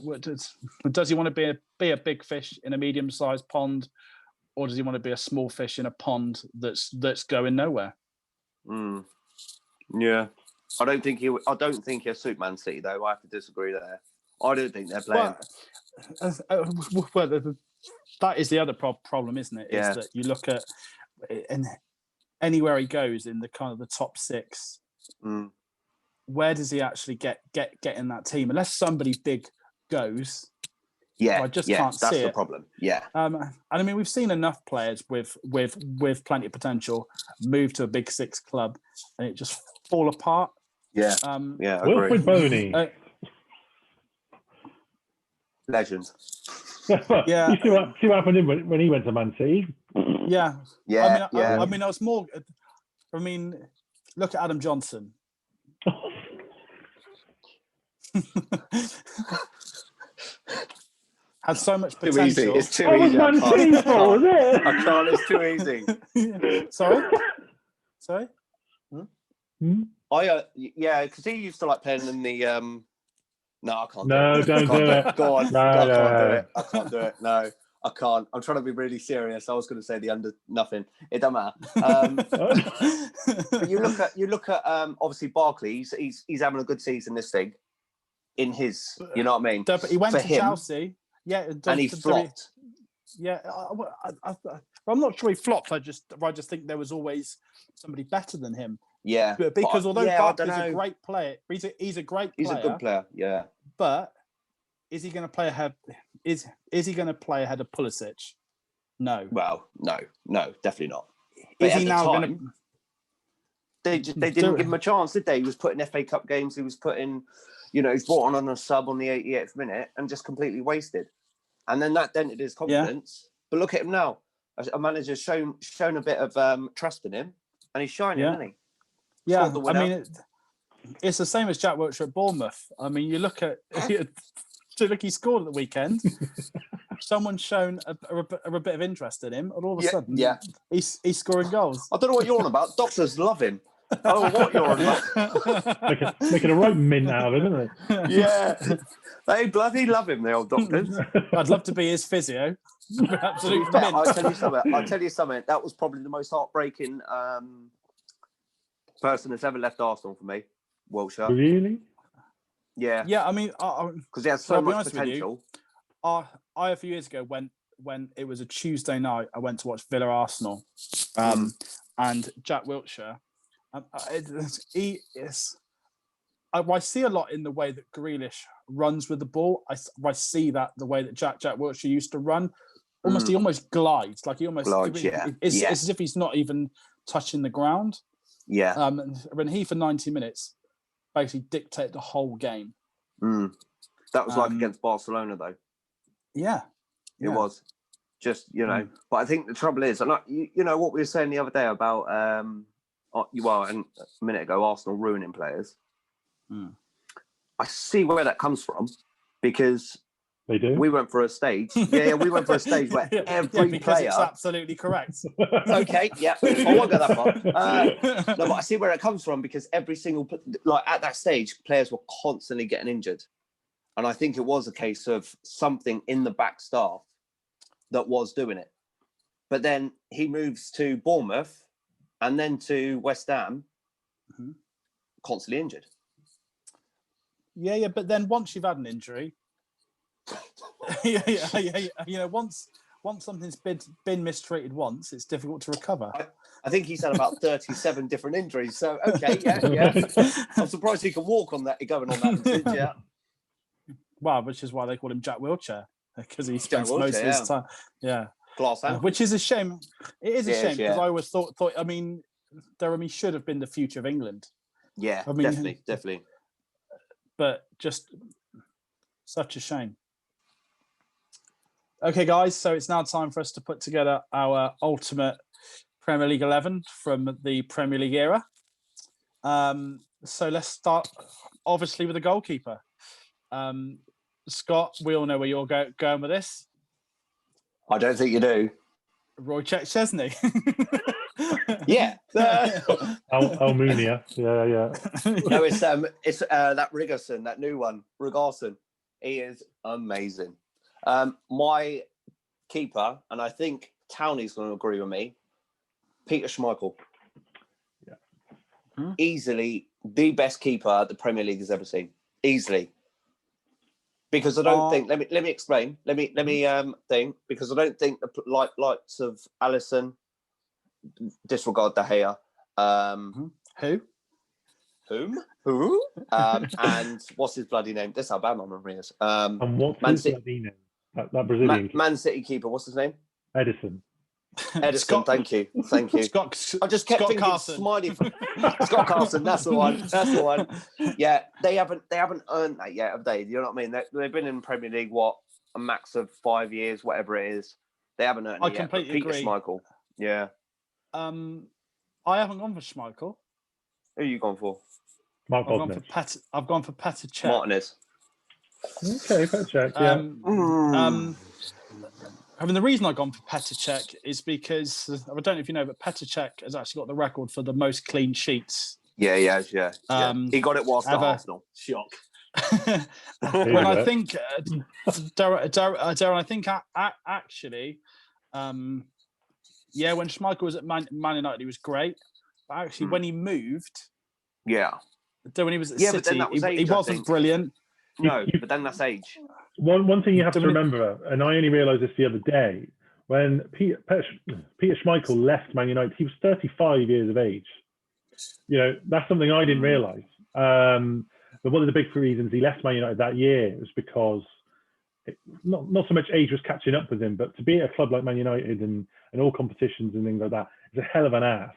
does he want to be a big fish in a medium-sized pond, or does he want to be a small fish in a pond that's going nowhere? Yeah, I don't think he'll suit Man City, though. I have to disagree there. I don't think they're playing. Well, that is the other problem, isn't it? Is that you look at, and anywhere he goes in the kind of the top six. Where does he actually get in that team? Unless somebody big goes, I just can't see it. That's the problem. Yeah, and I mean, we've seen enough players with plenty of potential move to a big six club and it just fall apart. Yeah, Wilfred Boney, legend. Yeah, you see what happened when he went to Man City. Yeah. I mean, I was more. I mean, look at Adam Johnson. Had so much potential. Too easy. It's too easy. I can't. It's too easy. Sorry. Because he used to like playing in the. No, I can't. No, don't do it. Go on. I can't do it. No, I can't. I'm trying to be really serious. I was going to say the under nothing. It don't matter. But you look at obviously Barkley. He's having a good season this thing. In his, you know what I mean. But he went to Chelsea. Yeah, and he flopped. Yeah, I'm not sure he flopped. I just think there was always somebody better than him. Yeah, because although Barkley's a great player, he's a great player. He's a good player. Yeah, but is he going to play ahead? Is he going to play ahead of Pulisic? No. Well, no, definitely not. Is he now going to? They didn't give him a chance, did they? He was put in FA Cup games. He was put in. He's brought on a sub on the 88th minute and just completely wasted. And then that dented his confidence. Yeah. But look at him now. A manager's shown a bit of trust in him, and he's shining, isn't he? Yeah, I mean, it's the same as Jack Wilshere at Bournemouth. I mean, you look at he scored at the weekend. Someone's shown a bit of interest in him, and all of a sudden, he's scoring goals. I don't know what you're on about. Doctors love him. I don't know what you're on about. Making a right mint out of him, isn't it? Yeah. They bloody love him, the old doctors. I'd love to be his physio. Absolute mint. I'll tell you something. That was probably the most heartbreaking person that's ever left Arsenal for me. Wilshere. Really? Yeah. Yeah, I mean... Because he has so much potential. I, a few years ago, when it was a Tuesday night, I went to watch Villa Arsenal. And Jack Wilshere... I see a lot in the way that Grealish runs with the ball. I see that the way that Jack Wilshere used to run. He almost glides. Like he almost glides, it's as if he's not even touching the ground. Yeah. When he for 90 minutes basically dictated the whole game. That was like against Barcelona though. Yeah. It was. Just, but I think the trouble is, and what we were saying the other day about and a minute ago, Arsenal ruining players. I see where that comes from, because they do. We went for a stage. Yeah, we went for a stage where every player. It's absolutely correct. Okay, yeah, I won't go that far. No, but I see where it comes from, because every single, like at that stage, players were constantly getting injured, and I think it was a case of something in the back staff that was doing it. But then he moves to Bournemouth, and then to West Ham, constantly injured. Yeah, but then once you've had an injury, once something's been mistreated once, it's difficult to recover. I think he's had about 37 different injuries. So okay, yeah. I'm surprised he can walk on that, going on that. Yeah. Well, which is why they call him Jack Wheelchair, because he spends most of his time. Yeah. Glass which is a shame. It is a shame, because I always thought. I mean, Deremy should have been the future of England. Yeah, I mean, definitely. But just such a shame. Okay, guys, so it's now time for us to put together our ultimate Premier League 11 from the Premier League era. So let's start, obviously, with the goalkeeper. Scott, we all know where you're going with this. I don't think you do. Wojciech Szczesny. Yeah. Almunia. Yeah. No, it's that Rigerson, that new one, Rigerson. He is amazing. My keeper, and I think Towney's going to agree with me, Peter Schmeichel. Yeah. Easily the best keeper the Premier League has ever seen. Easily. Because I don't think. Let me explain. Let me think. Because I don't think the likes of Alisson, disregard De Gea. Who? And what's his bloody name? That's how bad my memory is. And what's his bloody name? That Brazilian Man City keeper. What's his name? Edison. Scott, thank you. I just kept thinking Carson. Smiley. Scott Carson, that's the one. Yeah, they haven't earned that yet, have they? You know what I mean? They've been in Premier League, a max of 5 years, whatever it is. They haven't earned it yet. Completely Peter agree. Schmeichel. Yeah. I haven't gone for Schmeichel. Who are you gone for? I've gone for Petr Cech. Martinez. Okay, Petr Cech. Yeah. I mean, the reason I've gone for Petr Cech is because I don't know if you know, but Petr Cech has actually got the record for the most clean sheets. Yeah. He got it whilst at Arsenal. Shock. When I think, Darren, I think actually, when Schmeichel was at Man United, he was great. But actually, when he moved, when he was at City, he wasn't brilliant. No, but then that's age. One thing you have to remember, and I only realised this the other day, when Peter Schmeichel left Man United, he was 35 years of age. You know, that's something I didn't realise. But one of the big reasons he left Man United that year was because not so much age was catching up with him, but to be at a club like Man United and all competitions and things like that is a hell of an ask.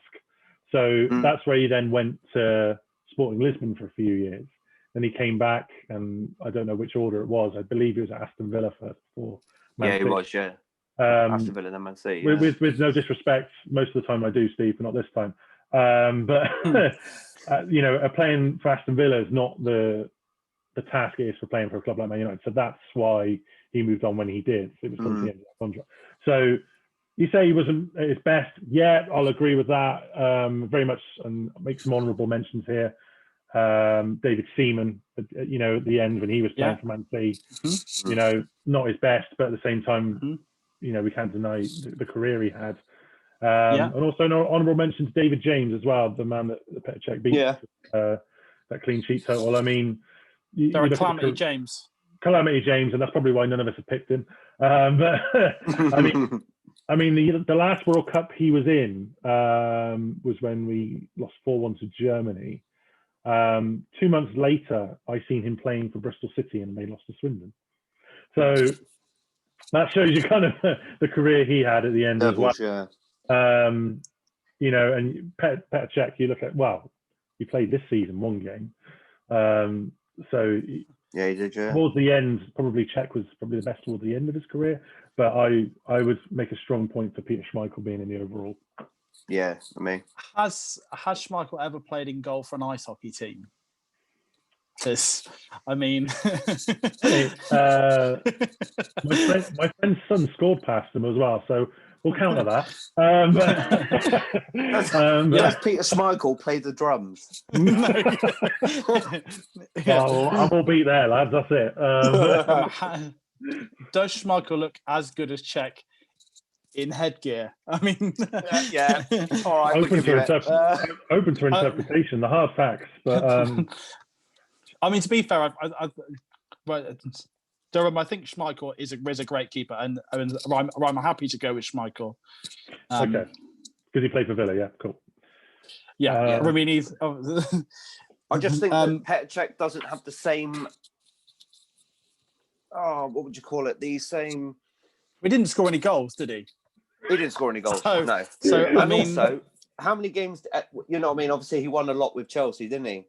So that's where he then went to Sporting Lisbon for a few years. Then he came back, and I don't know which order it was. I believe he was at Aston Villa first before Man City. He was, Aston Villa and Man City. Yeah. With no disrespect, most of the time I do, Steve, but not this time. Playing for Aston Villa is not the task it is for playing for a club like Man United. So that's why he moved on when he did. It was towards the end of that contract. So you say he wasn't at his best. Yeah, I'll agree with that. Very much, and make some honourable mentions here. David Seaman, at the end when he was playing for Man City, not his best, but at the same time, we can't deny the career he had. And also an honourable mention to David James as well, the man that Petr Cech beat, that clean sheet total. I mean, Calamity James, and that's probably why none of us have picked him. But I mean, the last World Cup he was in was when we lost 4-1 to Germany. 2 months later, I seen him playing for Bristol City and they lost to Swindon. So that shows you kind of the career he had at the end as well. Yeah. And Petr Cech, you look at, he played this season one game. So he did. Yeah. Towards the end, probably Cech was probably the best towards the end of his career. But I would make a strong point for Peter Schmeichel being in the overall. Yeah, I mean, has Schmeichel ever played in goal for an ice hockey team? Because, I mean, Hey, my friend's son scored past him as well, so we'll counter that. Does Peter Schmeichel play the drums? I will beat there, lads. That's it. Does Schmeichel look as good as Cech in headgear? I mean, yeah. All right. Open to interpretation. The hard facts, but I mean, to be fair, Durham, I think Schmeichel is a great keeper, and I'm happy to go with Schmeichel. Okay, because he played for Villa. Yeah, cool. Yeah, I mean, I just think that Petr Cech doesn't have the same. Oh, what would you call it? The same. We didn't score any goals, did he? He didn't score any goals. No. So I mean, also, how many games? You know what I mean? Obviously, he won a lot with Chelsea, didn't he?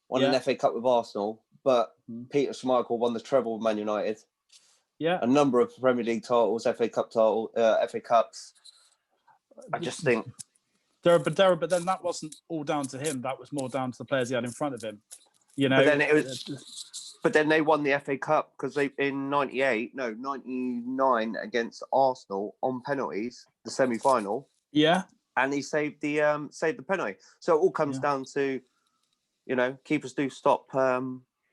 Won an FA Cup with Arsenal, but Peter Schmeichel won the treble with Man United. Yeah, a number of Premier League titles, FA Cup FA Cups. I just think. But then that wasn't all down to him. That was more down to the players he had in front of him. You know. But then it was. But then they won the FA Cup because they in 99 against Arsenal on penalties, the semi-final. Yeah. And he saved the penalty. So it all comes down to, keepers do stop a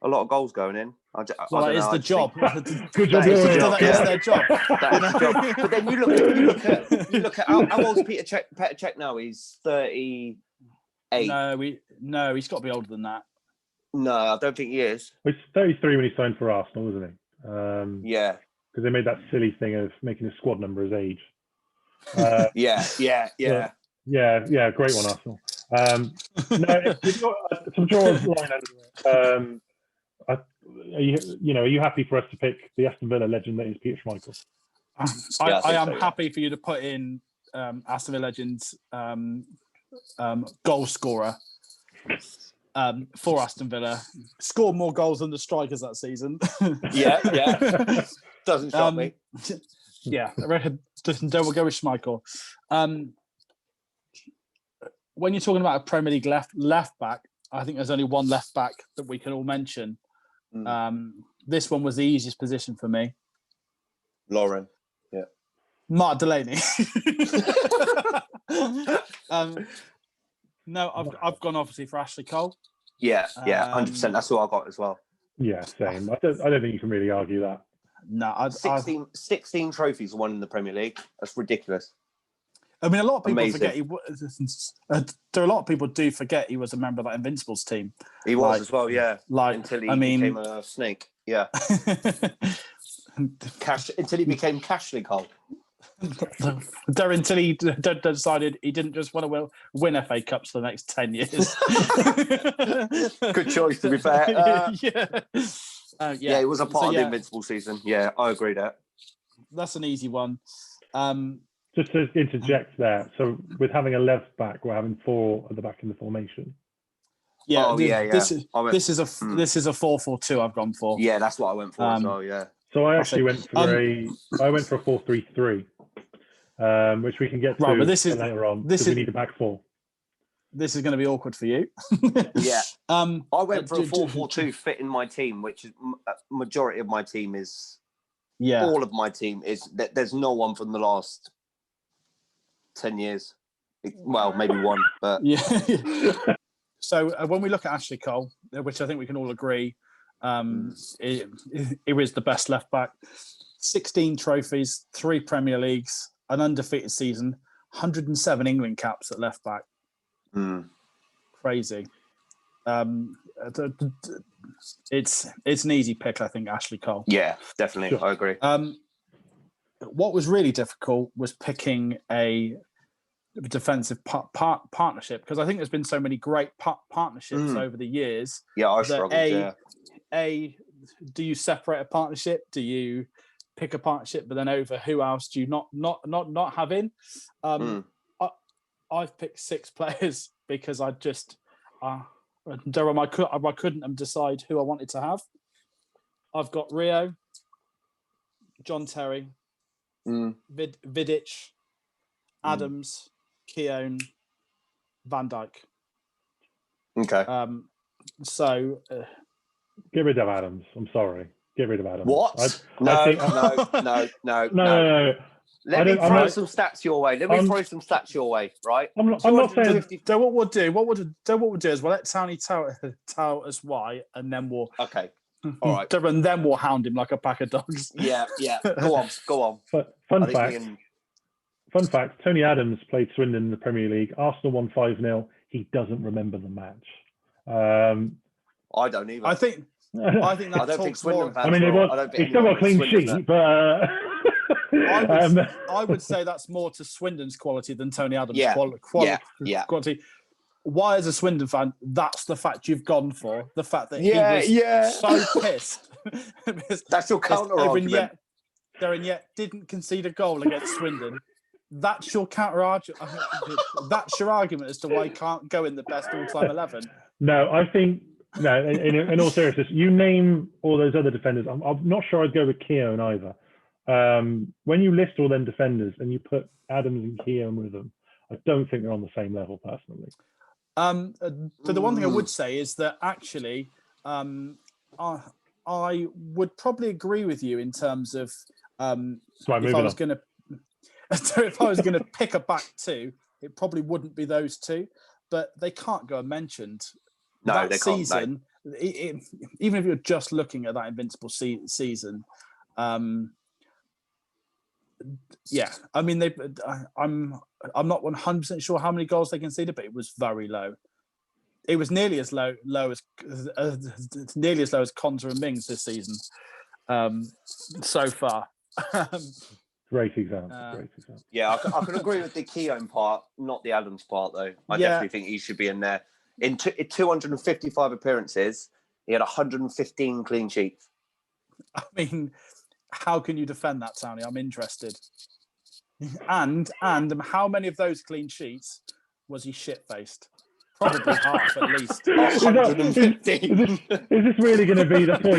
lot of goals going in. That is the job. Good job. That is their job. That is the job. But then you look at how old's Petr Cech now? He's 38. No, he's got to be older than that. No, I don't think he is. He's 33 when he signed for Arsenal, wasn't he? Yeah. Because they made that silly thing of making his squad number his age. Yeah. Great one, Arsenal. Some draws line under it. Are you happy for us to pick the Aston Villa legend that is Peter Schmeichel? I am happy for you to put in Aston Villa legend's goal scorer for Aston Villa. Scored more goals than the strikers that season. Yeah. Doesn't shock me. Yeah, I reckon we'll go with Schmeichel. When you're talking about a Premier League left back, I think there's only one left back that we can all mention. This one was the easiest position for me. Lauren. Yeah. Mark Delaney. No, I've gone obviously for Ashley Cole. Yeah, 100%. That's what I got as well. Yeah, same. I don't think you can really argue that. No, 16 trophies won in the Premier League. That's ridiculous. I mean, a lot of people forget there are a lot of people do forget he was a member of that Invincibles team. He was as well, yeah. Until he became a snake, yeah. Until he became Cashley Cole. Until he decided he didn't just want to win FA Cups for the next 10 years. Good choice, to be fair. Yeah, it was a part of the Invincible season. Yeah, I agree that. That's an easy one. Just to interject there, so with having a left back, we're having 4 at the back in the formation. Yeah, This is a 4-4-2. I've gone for. Yeah, that's what I went for as well. Yeah. So I actually went for a 4-3-3, which we can get to later on. We need a back 4. This is going to be awkward for you. Yeah. I went for a 4-4-2 fitting my team, which is majority of my team is. Yeah. All of my team is. There's no one from the last 10 years. Well, maybe one, but yeah. So when we look at Ashley Cole, which I think we can all agree, it is the best left back. 16 trophies, 3 Premier Leagues, an undefeated season, 107 England caps at left back. Crazy. It's an easy pick, I think, Ashley Cole. Yeah, definitely. Sure. I agree. What was really difficult was picking a defensive partnership, because I think there's been so many great partnerships over the years. Yeah, I struggled. Do you separate a partnership? Do you pick a partnership, but then over who else do you not have in? I've picked 6 players because I just Durham, I couldn't decide who I wanted to have. I've got Rio, John Terry, Vidic, Adams, Keown, Van Dijk. Okay. Get rid of Adams. I'm sorry. Get rid of Adams. What? No. Let me throw some stats your way. Right? I'm not saying. So what we'll do is we'll let Tony tell us why, and then we'll. Okay. All right. And then we'll hound him like a pack of dogs. Yeah. Go on. Fun fact: Tony Adams played Swindon in the Premier League. Arsenal won 5-0. He doesn't remember the match. I don't either. I think that I don't think Swindon fans. I mean, he still got a clean sheet, but. I would say that's more to Swindon's quality than Tony Adams' quality. Why, as a Swindon fan, that's the fact you've gone for. The fact that he was so pissed. That's your counter argument. And yet didn't concede a goal against Swindon. That's your counter argument. That's your argument as to why he can't go in the best all-time 11. No, I think in all seriousness, you name all those other defenders. I'm not sure I'd go with Keown either. When you list all them defenders and you put Adams and Keown with them, I don't think they're on the same level personally. So the one thing I would say is that actually, I would probably agree with you in terms of if I was going to pick a back two, it probably wouldn't be those two, but they can't go unmentioned. No, that they season, can't. No. Even if you're just looking at that Invincible season, yeah, I mean, I'm not 100% sure how many goals they conceded, but it was very low. It was nearly as low as Conter and Mings this season so far. Great example. Yeah, I can agree with the Keown part, not the Adams part though. I definitely think he should be in there. In 255 appearances, he had 115 clean sheets. I mean, how can you defend that, Tony? I'm interested. And how many of those clean sheets was he shit-faced? Probably half at least. 115. Is this really going to be the point?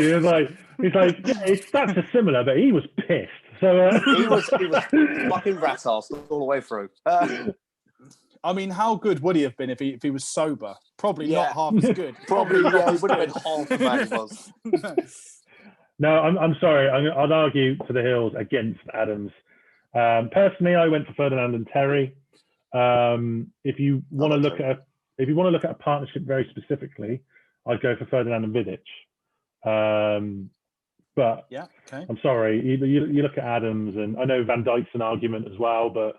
He's like, yeah, his stats are similar, but he was pissed. So he was fucking rat-ass all the way through. I mean, how good would he have been if he was sober? Probably not half as good. Probably he would have been half the man he was. No, I'm sorry. I'd argue to the hills against Adams. Personally, I went for Ferdinand and Terry. If you want to look at a partnership very specifically, I'd go for Ferdinand and Vidic. But yeah, okay. I'm sorry. You look at Adams, and I know Van Dijk's an argument as well, but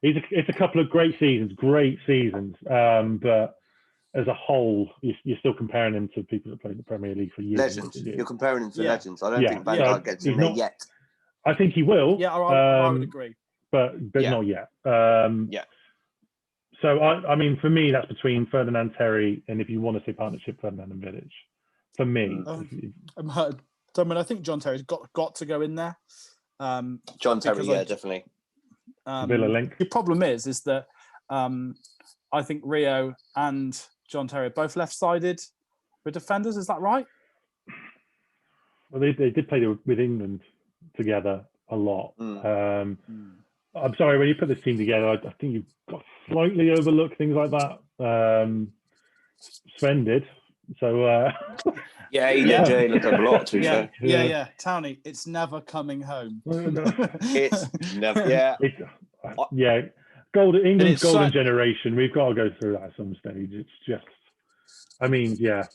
it's a couple of great seasons, but as a whole, you're still comparing him to people that played in the Premier League for years. Legends. You're comparing him to legends. I don't think Van Dijk gets in there yet. I think he will. Yeah, I would agree. But not yet. So, I mean, for me, that's between Ferdinand, Terry, and if you want to say partnership, Ferdinand and Vidic. For me. I think John Terry's got to go in there. John Terry, definitely. Villa link. The problem is that I think Rio and John Terry are both left-sided with defenders. Is that right? Well, they did play with England together a lot. I'm sorry, when you put this team together, I think you've got slightly overlooked things like that. Sven did. So yeah, he did. He looked a lot too. Yeah. Tony, it's never coming home. It's never. Yeah. England's golden generation. We've got to go through that at some stage. It's just, I mean, yeah,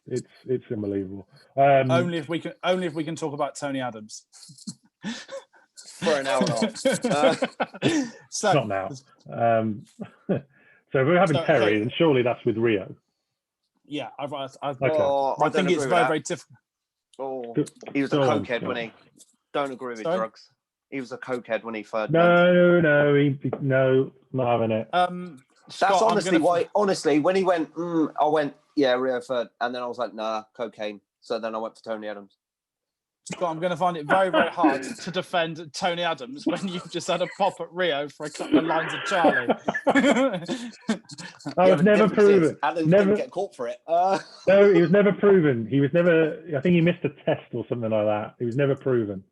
it's unbelievable. Only if we can talk about Tony Adams for an hour and a half. So, not now. So if we're having Terry, then surely that's with Rio. Yeah, I think it's very, very difficult. Oh, he was a cokehead when he. Don't agree with drugs. He was a cokehead when he first. No, not having it. That's honestly why. Honestly, when he went, I went, Rio third, and then I was like, nah, cocaine. So then I went for Tony Adams. Scott, I'm going to find it very, very hard to defend Tony Adams when you've just had a pop at Rio for a couple of lines of Charlie. I was never proven. Adams didn't get caught for it. No, he was never proven. He was never. I think he missed a test or something like that. He was never proven.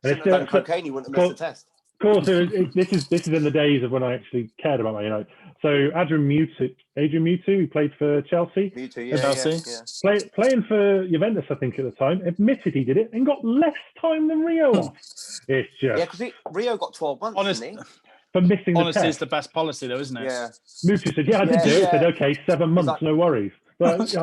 And if done cocaine, he wouldn't have missed a test. course, this is in the days of when I actually cared about Man United. So Adrian Mutu, who played for Chelsea. Playing for Juventus, I think at the time, admitted he did it and got less time than Rio off. It's just because Rio got 12 months, didn't he? For missing the test. Honesty is the best policy, though, isn't it? Yeah. Mutu said, "Yeah, I did do it." Said, "Okay, 7 months, like, no worries." But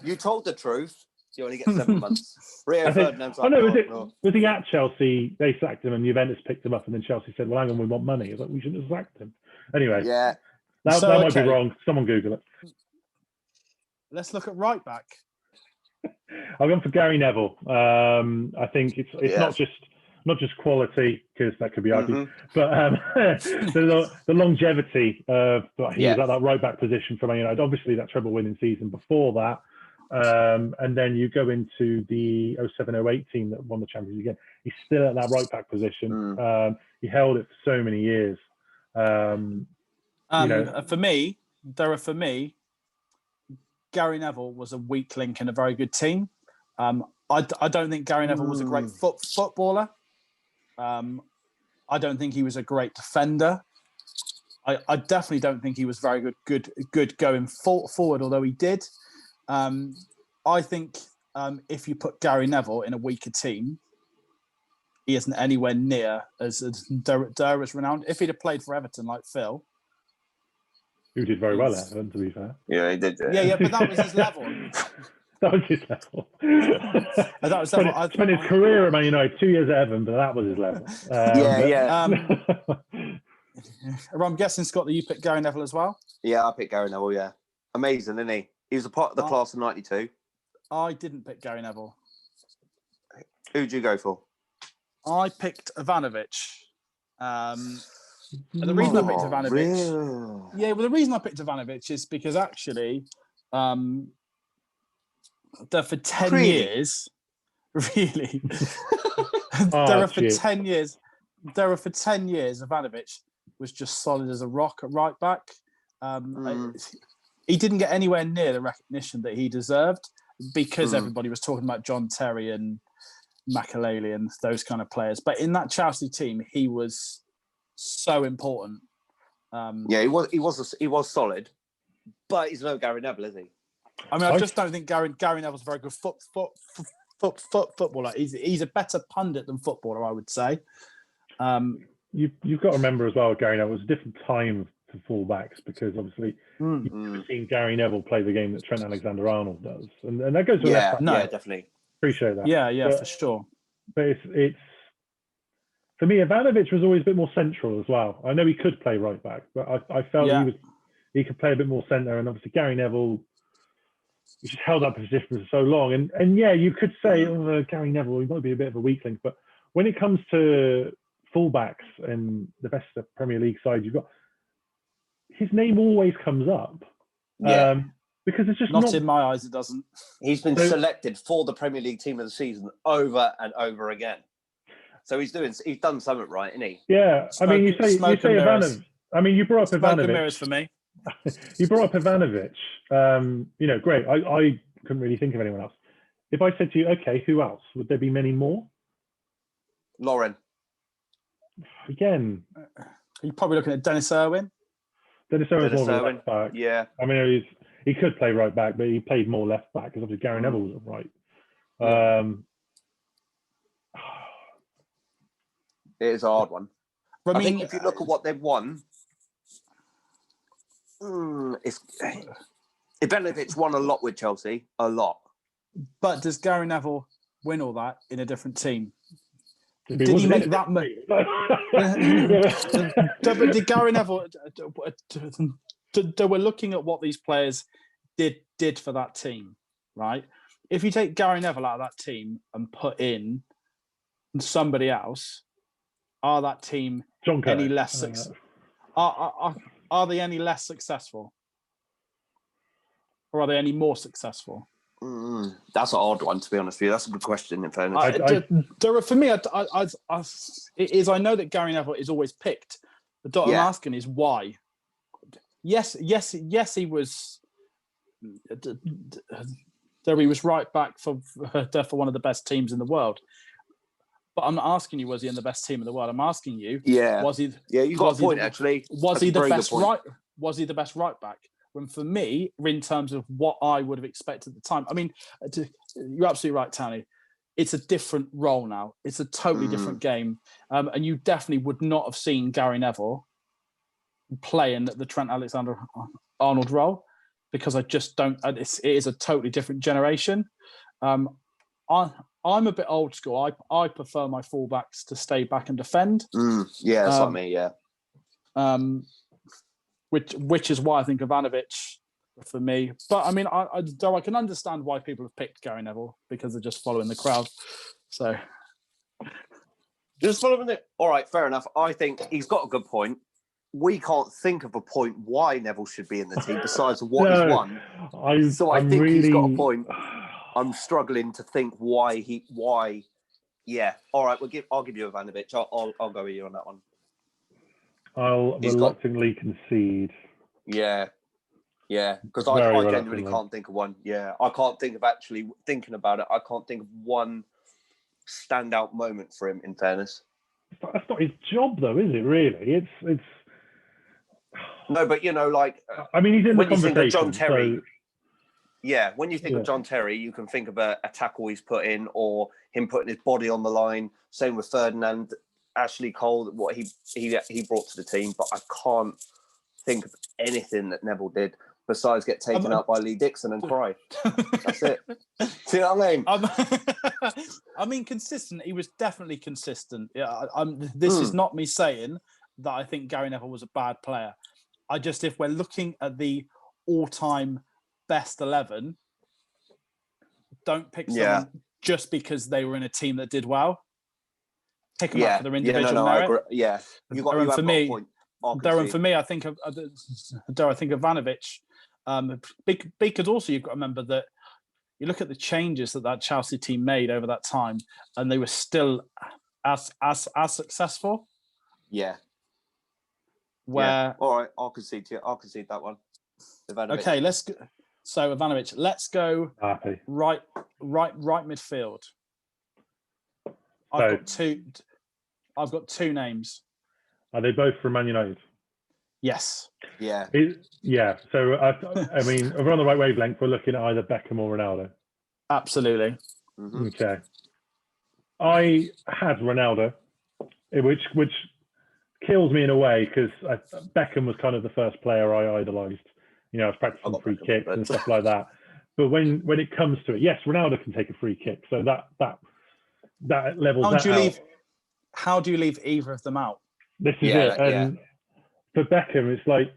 you told the truth. You only get 7 months. Rio Ferdinand's like, was he at Chelsea? They sacked him, and Juventus picked him up, and then Chelsea said, "Well, hang on, we want money." I was like, "We shouldn't have sacked him." Anyway, that might be wrong. Someone Google it. Let's look at right back. I've gone for Gary Neville. I think it's not just quality, because that could be argued, but the longevity of he was at that right back position for Man United. Obviously, that treble winning season before that. And then you go into the 07-08 team that won the Champions League again. He's still at that right back position. He held it for so many years. For me, Gary Neville was a weak link in a very good team. I don't think Gary Neville was a great footballer. I don't think he was a great defender. I definitely don't think he was very good going forward, although he did. I think if you put Gary Neville in a weaker team, he isn't anywhere near as renowned. If he'd have played for Everton like Phil, who did very well at Everton, to be fair. Yeah, he did. Yeah, but that was his level. That was his level. Spent his career at Man United, 2 years at Everton, but that was his level. I'm guessing, Scott, that you picked Gary Neville as well? Yeah, I picked Gary Neville, yeah. Amazing, isn't he? He was a part of the class of 92. I didn't pick Gary Neville. Who'd you go for? I picked Ivanovic. And the reason I picked Ivanovic... Really? Yeah, well, the reason I picked Ivanovic is because actually... there for 10 years, really. There were for 10 years, Ivanovic was just solid as a rock at right back. He didn't get anywhere near the recognition that he deserved because everybody was talking about John Terry and Makelele and those kind of players. But in that Chelsea team, he was so important. He was solid, but he's no Gary Neville, is he? I mean, I just don't think Gary Neville's a very good footballer. He's a better pundit than footballer, I would say. You've got to remember as well, Gary Neville was a different time for fullbacks, because obviously you've never seen Gary Neville play the game that Trent Alexander-Arnold does, and that goes with left back. No, definitely appreciate that. Yeah, for sure. But it's for me, Ivanovic was always a bit more central as well. I know he could play right back, but I felt he could play a bit more centre, and obviously Gary Neville. He just held up position for so long, and you could say, Gary Neville, he might be a bit of a weak link, but when it comes to fullbacks and the best of Premier League side, you've got his name always comes up, because it's just not in my eyes. It doesn't. He's been selected for the Premier League Team of the Season over and over again, so he's done something right, isn't he? Yeah, I mean, you say Ivanovic. I mean, you brought up Ivanovic. Mirrors for me. You brought up Ivanovic. Great. I couldn't really think of anyone else. If I said to you, okay, who else? Would there be many more? Lauren. Again. You're probably looking at Dennis Irwin. Dennis Irwin's more of a left back. Yeah. I mean, he could play right back, but he played more left back because obviously Gary Neville was right. It is a hard one. But I think if you look at what they've won, Ivanovic won a lot with Chelsea, a lot. But does Gary Neville win all that in a different team? Did he make that much? Did Gary Neville? We're looking at what these players did for that team, right? If you take Gary Neville out of that team and put in somebody else, are that team any less successful? Are they any less successful? Or are they any more successful? That's an odd one, to be honest with you. That's a good question, in fairness. For me, I know that Gary Neville is always picked. The dot I'm asking is why. Yes, he was. He was right back for one of the best teams in the world. But I'm not asking you, was he in the best team in the world? I'm asking you, was he? Yeah, you got a point, actually. Was he the best right? Was he the best right back? When for me, in terms of what I would have expected at the time, I mean, you're absolutely right, Tony. It's a different role now. It's a totally different game. And you definitely would not have seen Gary Neville playing the Trent Alexander-Arnold role, because I just don't. It is a totally different generation. I'm a bit old school. I prefer my fullbacks to stay back and defend. Yeah, that's like me. Yeah. Which is why I think Ivanovic for me. But I mean, I can understand why people have picked Gary Neville, because they're just following the crowd. So just following it. All right, fair enough. I think he's got a good point. We can't think of a point why Neville should be in the team besides what he's won. So I think he's got a point. I'm struggling to think why. Yeah. All right. I'll give you Ivanovic. I'll go with you on that one. I'll reluctantly concede. Yeah. Because I genuinely can't think of one. Yeah, I can't think of actually thinking about it. I can't think of one standout moment for him. In fairness, that's not his job, though, is it? Really, it's. No, but he's in the conversation. Think of John Terry. So... Yeah, when you think of John Terry, you can think of a tackle he's put in, or him putting his body on the line. Same with Ferdinand, Ashley Cole, what he brought to the team. But I can't think of anything that Neville did besides get taken out by Lee Dixon and cry. That's it. See what I mean? I mean, consistent. He was definitely consistent. Yeah, this is not me saying that I think Gary Neville was a bad player. If we're looking at the all-time best 11, don't pick someone just because they were in a team that did well. Pick them up for their individual merit. I agree. Yeah, you got a point. Darren, for me, I think Ivanovic. Because also you've got to remember that you look at the changes that Chelsea team made over that time, and they were still as successful. Yeah. Where all right, I'll concede to you. I'll concede that one. Ivanovic. Okay, let's go. So Ivanovic, let's go right midfield. I've got two names. Are they both from Man United? Yes. Yeah. So I mean, if we're on the right wavelength, we're looking at either Beckham or Ronaldo. Absolutely. Mm-hmm. Okay. I had Ronaldo, which kills me in a way, because Beckham was kind of the first player I idolised. I was practicing free kicks and stuff like that. But when it comes to it, yes, Ronaldo can take a free kick, so that levels How do you leave either of them out? This is it. And for Beckham, it's like,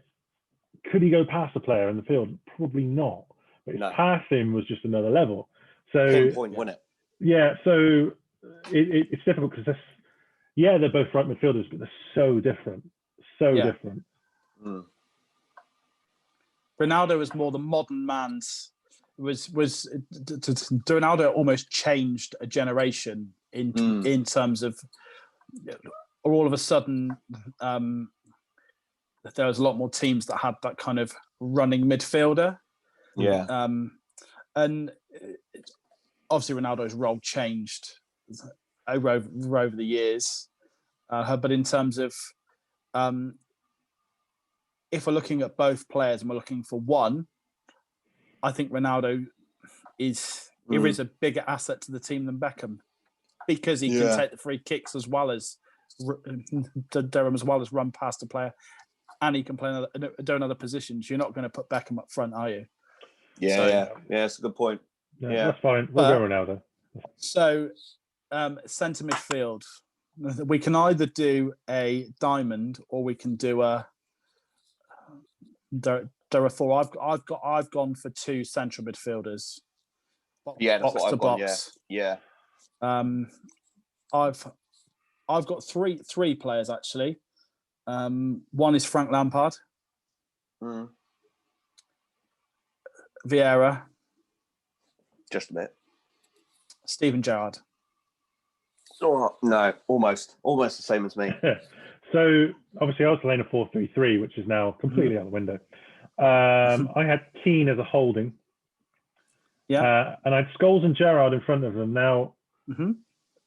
could he go past a player in the field? Probably not. But his passing was just another level. So pinpoint, wasn't it? Yeah. So it's difficult because they're both right midfielders, but they're so different. Different. Mm. Ronaldo was more the modern man's. Ronaldo almost changed a generation in terms of, all of a sudden, there was a lot more teams that had that kind of running midfielder. Yeah. And obviously Ronaldo's role changed over the years. But in terms of, if we're looking at both players and we're looking for one, I think Ronaldo is a bigger asset to the team than Beckham, because he can take the free kicks as well as Durham, as well as run past a player, and he can play do another positions. You're not going to put Beckham up front, are you? Yeah, that's a good point. Yeah, that's fine. We'll go Ronaldo. So, centre midfield. We can either do a diamond or we can do a. There are four. I've gone for two central midfielders. That's what I've gone. Yeah. I've got three players actually. One is Frank Lampard. Vieira. Just a bit. Steven Gerrard. Oh, no, almost the same as me. So obviously I was playing a 4-3-3, which is now completely out the window. I had Keane as a holding. Yeah. And I had Scholes and Gerrard in front of them. Now,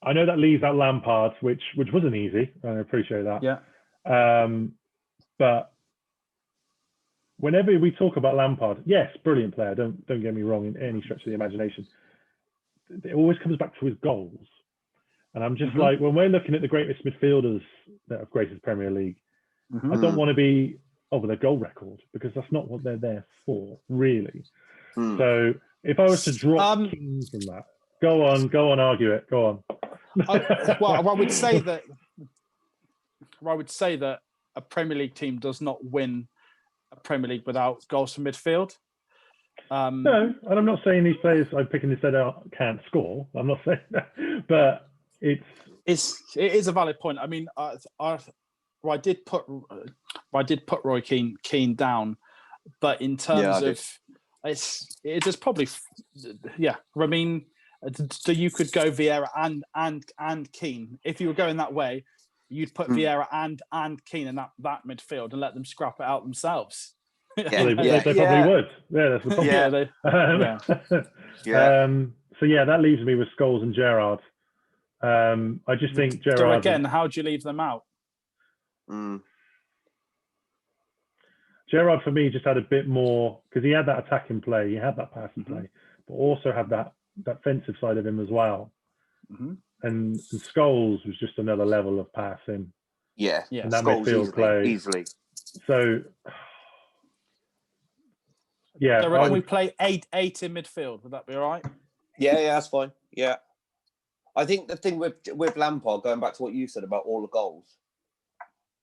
I know that leaves out Lampard, which wasn't easy. I appreciate that. Yeah. But whenever we talk about Lampard, yes, brilliant player. Don't get me wrong in any stretch of the imagination. It always comes back to his goals. And I'm just like, when we're looking at the greatest midfielders that have graced the Premier League, I don't want to be over their goal record, because that's not what they're there for, really. So if I was to drop Keane from that, go on, argue it. Go on. I would say that a Premier League team does not win a Premier League without goals from midfield. No, and I'm not saying these players I'm picking this out can't score. I'm not saying that, but it is a valid point. I mean, I did put Roy Keane down, but in terms of it is probably I mean, so you could go Vieira and Keane if you were going that way. You'd put Vieira and Keane in that midfield and let them scrap it out themselves. They probably would. Yeah, that's the problem. So that leaves me with Scholes and Gerrard. I just think Gerrard. So again, how do you leave them out? Gerrard for me just had a bit more, because he had that attacking play, he had that passing play, but also had that defensive side of him as well. And Scholes was just another level of passing. Yeah. And that Scholes midfield play easily. So so we play eight in midfield. Would that be all right? Yeah, that's fine. Yeah. I think the thing with Lampard, going back to what you said about all the goals,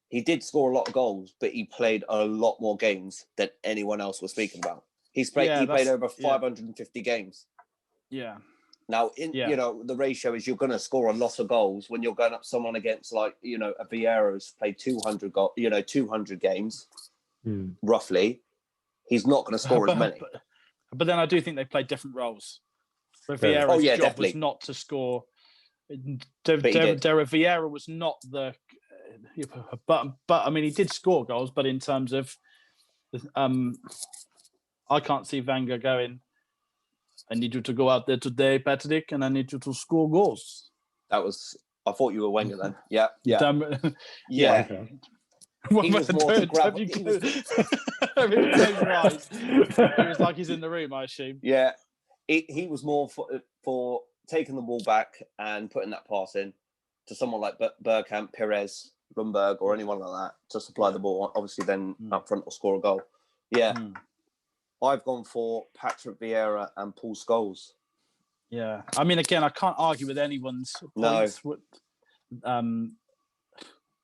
he did score a lot of goals, but he played a lot more games than anyone else was speaking about. He played over 550 games. Yeah. Now, the ratio is you're going to score a lot of goals when you're going up someone against, like, a Vieira who's played 200 games, roughly. He's not going to score as many. But then I do think they play different roles. But Vieira's job was not to score. Vieira was not the, but I mean, he did score goals. But in terms of, I can't see Wenger going, I need you to go out there today, Patrick, and I need you to score goals. I thought you were Wenger then. Yeah. He was more to grab. It was like he's in the room, I assume. Yeah, he was more for taking the ball back and putting that pass in to someone like Bergkamp, Perez, Lundberg, or anyone like that to supply the ball. Obviously, then up front or score a goal. Yeah, I've gone for Patrick Vieira and Paul Scholes. Yeah, I mean, again, I can't argue with anyone's points. No.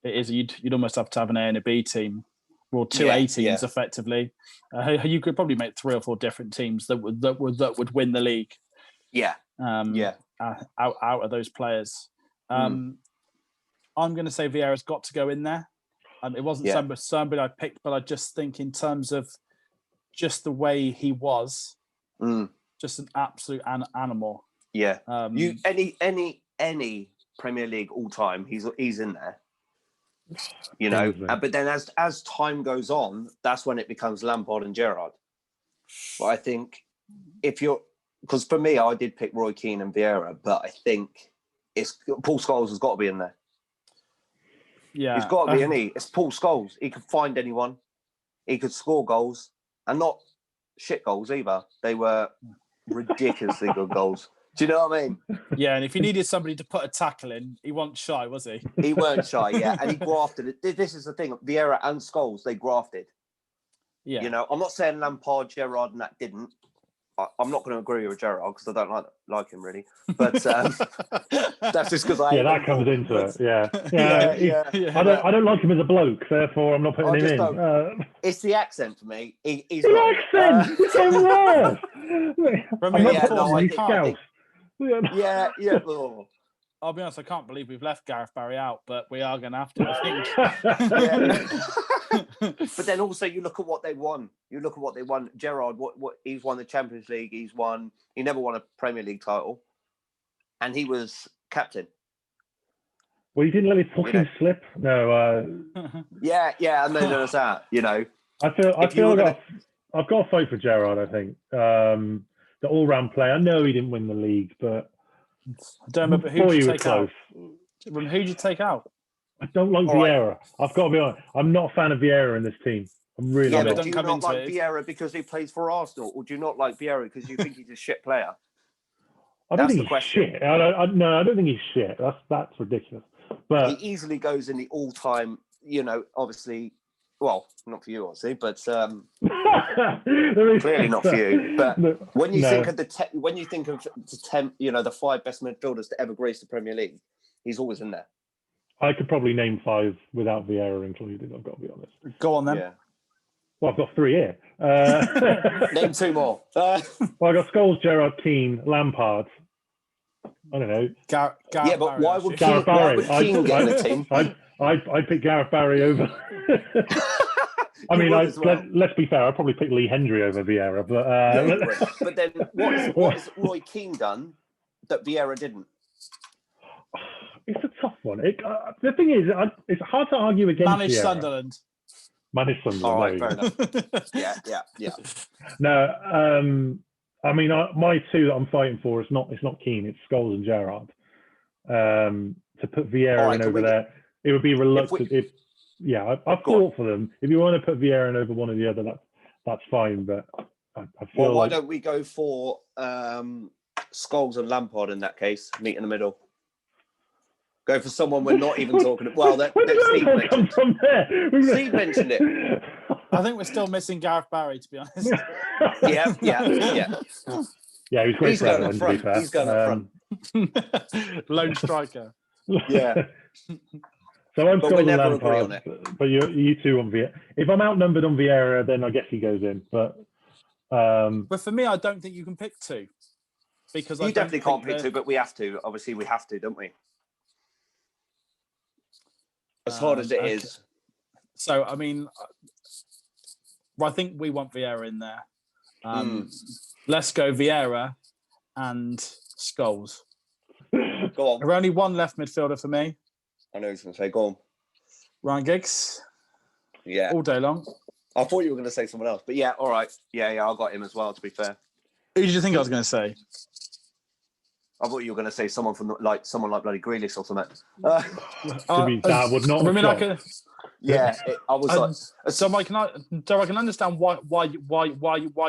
It is. You'd almost have to have an A and a B team, or two A teams, effectively. You could probably make 3 or 4 different teams that would win the league. Yeah. Out of those players, I'm going to say Vieira's got to go in there. It wasn't somebody I picked, but I just think in terms of just the way he was, just an absolute animal. Yeah. Any Premier League all time, he's in there. But then as time goes on, that's when it becomes Lampard and Gerrard. But I think because for me, I did pick Roy Keane and Vieira, but I think Paul Scholes has got to be in there. Yeah, he's got to be in there. It's Paul Scholes. He could find anyone. He could score goals, and not shit goals either. They were ridiculously good goals. Do you know what I mean? Yeah, and if you needed somebody to put a tackle in, he wasn't shy, was he? He weren't shy, yeah. And he grafted it. This is the thing. Vieira and Scholes, they grafted. Yeah. I'm not saying Lampard, Gerrard, and that didn't. I'm not going to agree with Gerrard because I don't like him really. But that's just because I. Yeah, that comes into it. Yeah. I don't like him as a bloke, therefore I'm not putting him in. It's the accent for me. He's the accent. It's even worse. I'll be honest, I can't believe we've left Gareth Barry out, but we are going to have to, I think. But then also you look at what they won. Gerrard, what he's won the Champions League. He never won a Premier League title. And he was captain. Well, he didn't let his fucking slip. No. Yeah, and then there's that, I feel I've got to fight for Gerrard, I think. The all-round play. I know he didn't win the league, but I don't remember who you take close. out. Who'd you take out? I don't like Vieira. I've got to be honest. I'm not a fan of Vieira in this team. I'm really not. But do you not like Vieira because he plays for Arsenal, or do you not like Vieira because you think he's a shit player? I don't think he's shit. I don't think he's shit. That's ridiculous. But he easily goes in the all-time. Obviously, well, not for you, obviously, but clearly not for you. But when you think of the 5 best midfielders to ever grace the Premier League, he's always in there. I could probably name 5 without Vieira included. I've got to be honest. Go on then. Yeah. Well, I've got 3 here. Name 2 more. Well, I got Scholes, Gerrard, Keane, Lampard. I don't know. Gareth but why would Gareth Barry? Keane get in the team? I'd pick Gareth Barry over. I mean, let's be fair. I'd probably pick Lee Hendry over Vieira. But then, what has Roy Keane done that Vieira didn't? It's a tough one. The thing is, it's hard to argue against Managed Vieira. Sunderland. Managed Sunderland. All right, fair enough. Yeah. No, I mean, my 2 that I'm fighting for it's not Keane, it's Scholes and Gerrard. To put Vieira in over there, it would be reluctant. I've fought for them. If you want to put Vieira in over one or the other, that's fine. But I feel why don't we go for Scholes and Lampard in that case? Meet in the middle. Go for someone we're not even talking about. Well, that Steve mentioned. From there? Steve mentioned it. I think we're still missing Gareth Barry, to be honest. Yeah. Yeah, he's great. He's going up front. He's going up front. Lone striker. Yeah. So I'm but we never agree on it. But you 2 on Vieira. If I'm outnumbered on Vieira, then I guess he goes in. But for me, I don't think you can pick 2. Because you definitely can't pick 2, but we have to. Obviously, we have to, don't we? As hard as it is. So, I mean, I think we want Vieira in there. Let's go Vieira and Scholes. Go on. There's only one left midfielder for me. I know he's going to say, go on. Ryan Giggs. Yeah. All day long. I thought you were going to say someone else, but yeah, all right. Yeah, I got him as well, to be fair. Who did you think I was going to say? I thought you were going to say someone someone like bloody Grealish or something. That would not. I mean, I was like. So I can understand why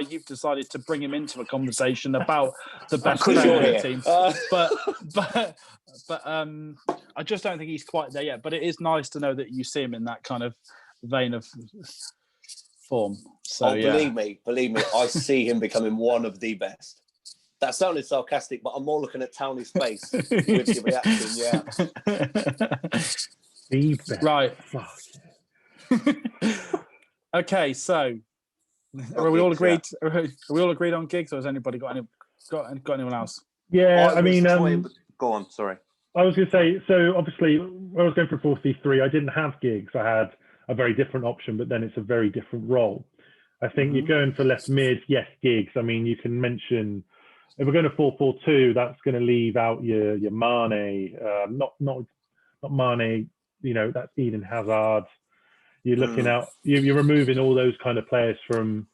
you've decided to bring him into a conversation about the best player in the team. But I just don't think he's quite there yet. But it is nice to know that you see him in that kind of vein of form. So believe me, I see him becoming one of the best. That sounded sarcastic, but I'm more looking at Townley's face with the reaction. Right. Okay, so are we all agreed? Yeah. Are we all agreed on Giggs, or has anybody got anyone else? Yeah, I mean, go on. Sorry, I was going to say. So obviously, when I was going for 4-3, I didn't have Giggs. I had a very different option, but then it's a very different role. I think you're going for left mid. Yes, Giggs. I mean, you can mention. If we're going to 4-4-2, that's going to leave out your Mane, not Mane. That's Eden Hazard. You're looking out. You're removing all those kind of players from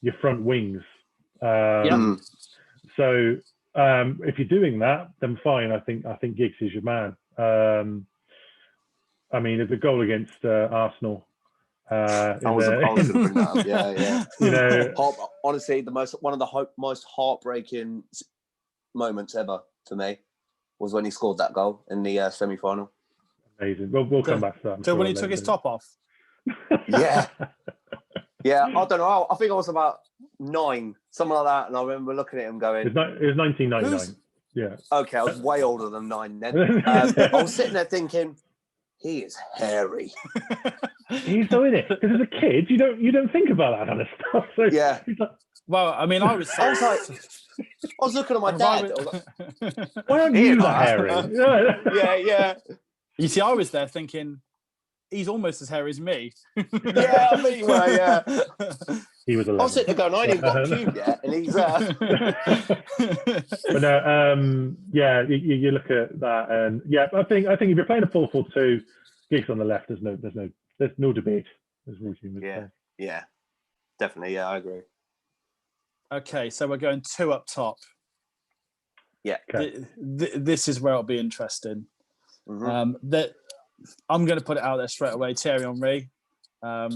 your front wings. So if you're doing that, then fine. I think Giggs is your man. I mean, the goal against Arsenal. I was going to bring that up. Yeah. Honestly, one of the most heartbreaking moments ever for me was when he scored that goal in the semi-final. Amazing. We'll come back to that. So when he took his top off. Yeah. Yeah. I don't know. I think I was about 9, something like that, and I remember looking at him going. It was 1999. Yeah. Okay, I was way older than 9 then. I was sitting there thinking. He is hairy. He's so in it because as a kid, you don't think about that kind of stuff. So yeah. Well, I mean, I was looking at my dad. Why aren't you that hairy? Yeah. You see, I was there thinking he's almost as hairy as me. Yeah, I mean, well, yeah. He was 11. I was sitting there going, I ain't even got a pube yet, and he's. But no, you look at that, and I think if you're playing a 4-4-2, Giggs on the left, there's no debate. There's no team. Yeah, definitely. Yeah, I agree. Okay, so we're going 2 up top. Yeah. Okay. This is where it'll be interesting. That I'm going to put it out there straight away. Thierry Henry. I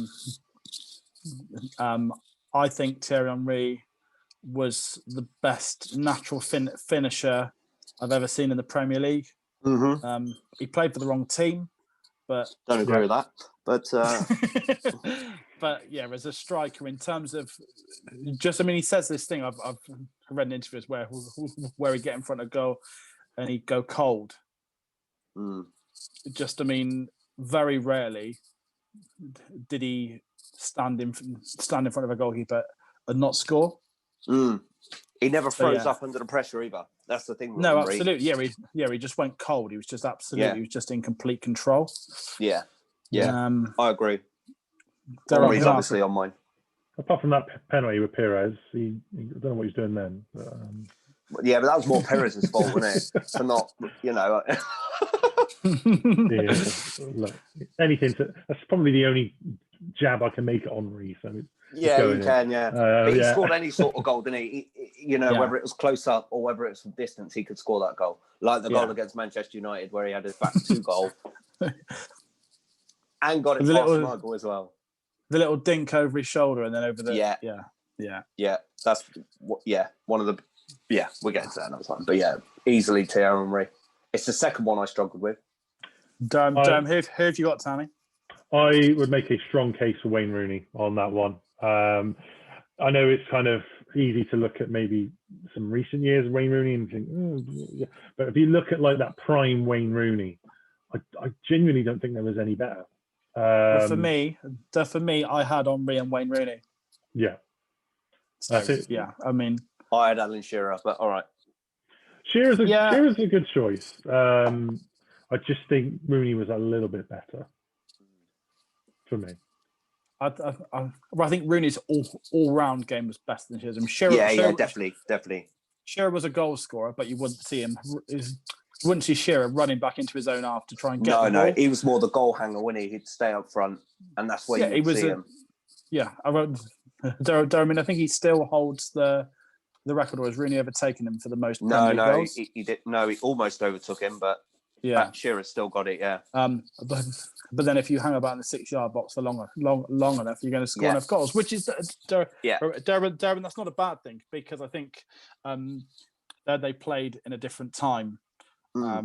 think Thierry Henry was the best natural finisher I've ever seen in the Premier League. He played for the wrong team, but don't agree with that. But but yeah, as a striker, in terms of he says this thing. I've read in interviews where he get in front of goal and he'd go cold. Very rarely did he stand in front of a goalkeeper and not score. He never froze up under the pressure either. That's the thing. No, absolutely. He just went cold. He was just absolutely. He was just in complete control. Yeah. I agree. He's obviously on mine. Apart from that penalty with Perez, I don't know what he's doing then. But that was more Perez's fault, wasn't it? For not, Look, that's probably the only jab I can make at Henry. So you can, but he scored any sort of goal, didn't he? Whether it was close up or whether it's from distance, he could score that goal. Like the goal against Manchester United, where he had his back 2 goal and got it past Michael as well. The little dink over his shoulder and then over the That's one of the we'll get into that another time. But easily Thierry Henry. It's the second one I struggled with. Who have you got, Tammy? I would make a strong case for Wayne Rooney on that one. I know it's kind of easy to look at maybe some recent years of Wayne Rooney and think, but if you look at like that prime Wayne Rooney, I genuinely don't think there was any better. For me, I had Henry and Wayne Rooney. Yeah. So, I mean, I had Alan Shearer, but all right. Shearer's a good choice. I just think Rooney was a little bit better for me. I think Rooney's all-round game was better than Shearer's. I mean, Shearer, definitely. Shearer was a goal scorer, but you wouldn't see him. You wouldn't see Shearer running back into his own half to try and get the ball. He was more the goal hanger, wouldn't he? He'd stay up front, and that's where you would see him. Yeah, I think he still holds the record, or has Rooney overtaken him for the most Premier League goals? He did. No, he almost overtook him, but Shearer's still got it. Yeah. But then if you hang about in the 6-yard box for long enough, you're going to score enough goals, which is Darren. That's not a bad thing, because I think they played in a different time. I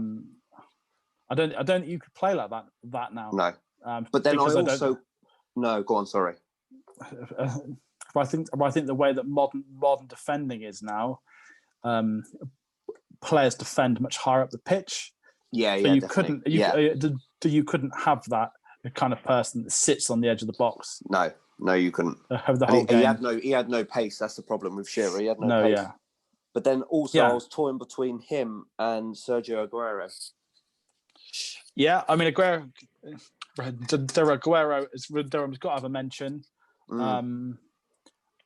don't think you could play like that now. No. But then no. Go on. Sorry. I think the way that modern defending is now, players defend much higher up the pitch. So you couldn't have that kind of person that sits on the edge of the box. No, you couldn't. Have the whole game. He had no pace. That's the problem with Shearer. He had no pace. Yeah. But then also I was toying between him and Sergio Aguero. Yeah, I mean Aguero's got to have a mention.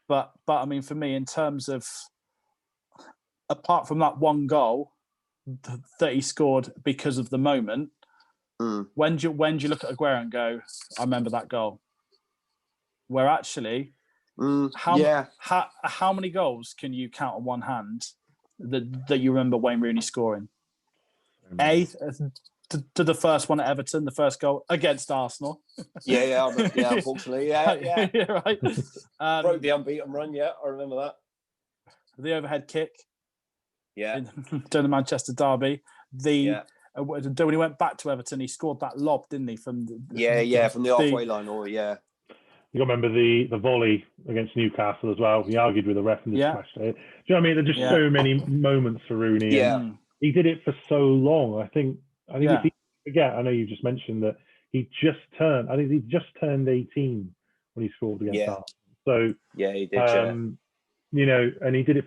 But I mean, for me, in terms of, apart from that one goal that he scored because of the moment, when do you look at Aguero and go, I remember that goal? Where actually, how many goals can you count on one hand that you remember Wayne Rooney scoring? To the first one at Everton, the first goal against Arsenal. Unfortunately, right. Broke the unbeaten run. Yeah, I remember that. The overhead kick. Yeah. During the Manchester derby, when he went back to Everton, he scored that lob, didn't he? From the halfway line, You got to remember the volley against Newcastle as well. He argued with the ref and just smashed it. Do you know what I mean? There's just so many moments for Rooney. Yeah. He did it for so long. I think if you forget, I know you just mentioned that he just turned 18 when he scored against Arsenal. So he did. and he did it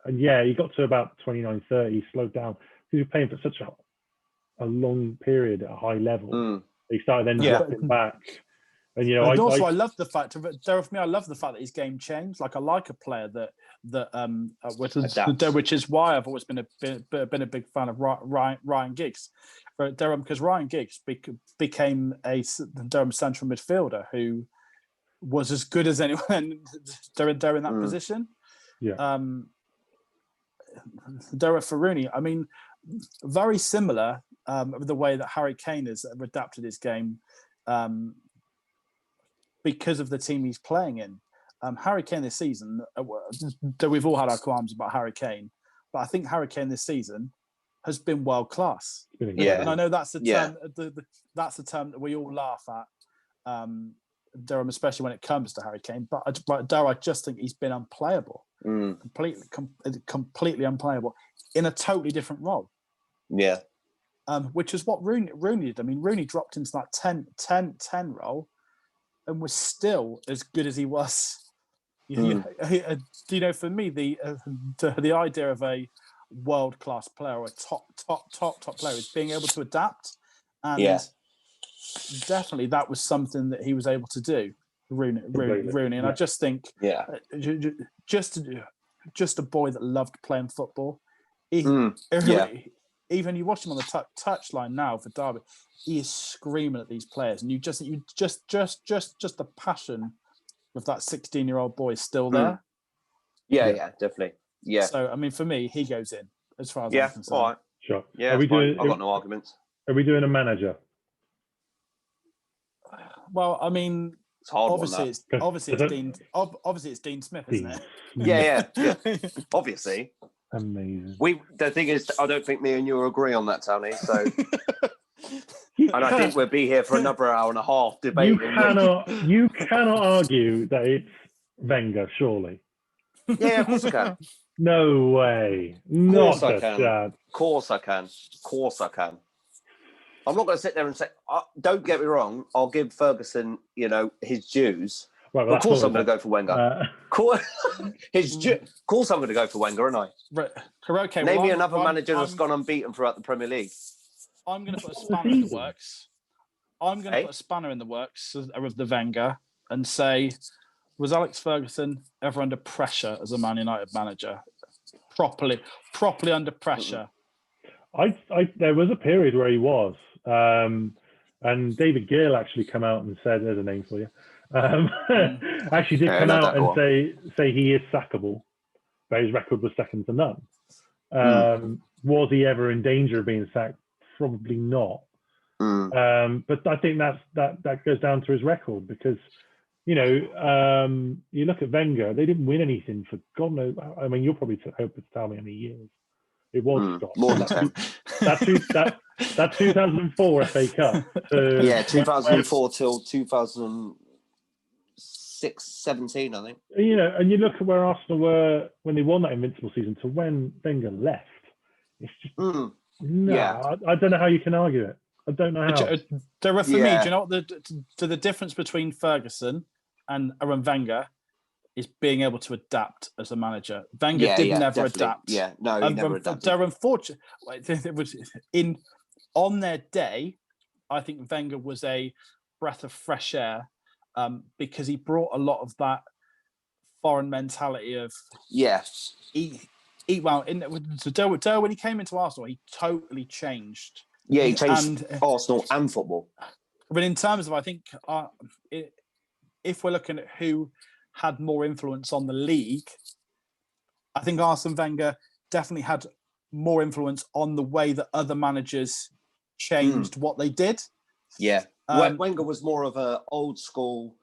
he got to about 29, 30, he slowed down. He was playing for such a long period at a high level. He started then dropping back. And I love the fact that his game changed. Like, I like a player which is why I've always been a big fan of Ryan Giggs, because Ryan Giggs became a Durham central midfielder who was as good as anyone during that position. Yeah. for Rooney, I mean, very similar the way that Harry Kane has adapted his game because of the team he's playing in. Harry Kane this season, we've all had our qualms about Harry Kane, but I think Harry Kane this season has been world class. Yeah, and I know that's the term. That's the term that we all laugh at, Durham, especially when it comes to Harry Kane. But I just think he's been unplayable, completely unplayable in a totally different role. Yeah, which is what Rooney did. I mean, Rooney dropped into that 10 role and was still as good as he was. You know, for me, the idea of a world-class player or a top player is being able to adapt. And definitely that was something that he was able to do, Rooney. And I just think, just a boy that loved playing football. Even you watch him on the touchline now for Derby, he is screaming at these players, and you just the passion of that 16-year-old boy is still there. Yeah, definitely. Yeah. So I mean, for me, he goes in as far as I'm concerned. All right. Sure. Yeah, I've got no arguments. Are we doing a manager? Well, I mean, it's hard. Obviously, it's Dean Smith, isn't it? Yeah. Obviously. Amazing. The thing is, I don't think me and you agree on that, Tony. So, and I think we'll be here for another hour and a half debating. You cannot argue that it's Wenger, surely. Yeah, of course I can. No way. Not a chance. Of course I can. I'm not going to sit there and say, don't get me wrong, I'll give Ferguson, his dues. Well, of course I'm going to go for Wenger. Of course I'm going to go for Wenger, aren't I? Right. Okay, Name me another manager that's gone unbeaten throughout the Premier League. I'm going to put a spanner in the works. I'm going to put a spanner in the works of the Wenger and say, was Alex Ferguson ever under pressure as a Man United manager? Properly under pressure? There was a period where he was. And David Gill actually come out and said, there's a name for you. Actually did come out and say he is sackable, but his record was second to none. Was he ever in danger of being sacked? Probably not. But I think that goes down to his record because, you look at Wenger, they didn't win anything for God knows. I mean, you'll probably hope to tell me how many years. It was Scott. More than 10. That 2004 FA Cup. 2004 till 2017, I think. And you look at where Arsenal were when they won that invincible season to when Wenger left. It's just I don't know how you can argue it. I don't know how. For me, do you know what the difference between Ferguson and Wenger is being able to adapt as a manager. Wenger never adapt. Yeah, no, he never adapted. They're unfortunate. It was on their day, I think Wenger was a breath of fresh air because he brought a lot of that foreign mentality of eat well. So when he came into Arsenal, he totally changed. Yeah, he changed Arsenal and football. But in terms of, I think, if we're looking at who had more influence on the league, I think Arsene Wenger definitely had more influence on the way that other managers changed what they did. Yeah. Wenger was more of a old school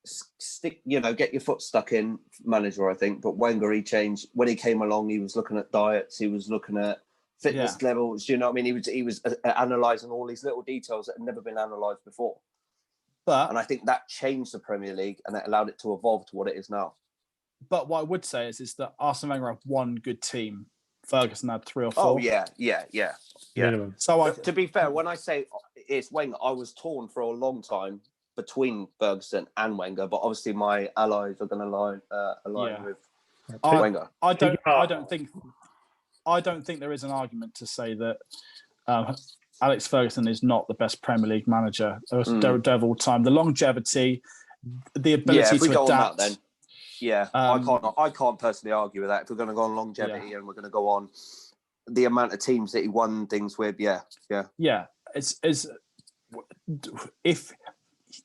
stick, get your foot stuck in manager, I think. But Wenger, he changed. When he came along, he was looking at diets, he was looking at fitness levels, you know what I mean? He was analysing all these little details that had never been analysed before. And I think that changed the Premier League and it allowed it to evolve to what it is now. But what I would say is that Arsene Wenger had one good team. Ferguson had 3 or 4. Oh, yeah. So to be fair, when I say it's Wenger, I was torn for a long time between Ferguson and Wenger, but obviously my allies are going to align with Wenger. I don't think there is an argument to say that Alex Ferguson is not the best Premier League manager of all time. The longevity, the ability to adapt. Then. I can't personally argue with that. If we're going to go on longevity and we're going to go on the amount of teams that he won things with, it's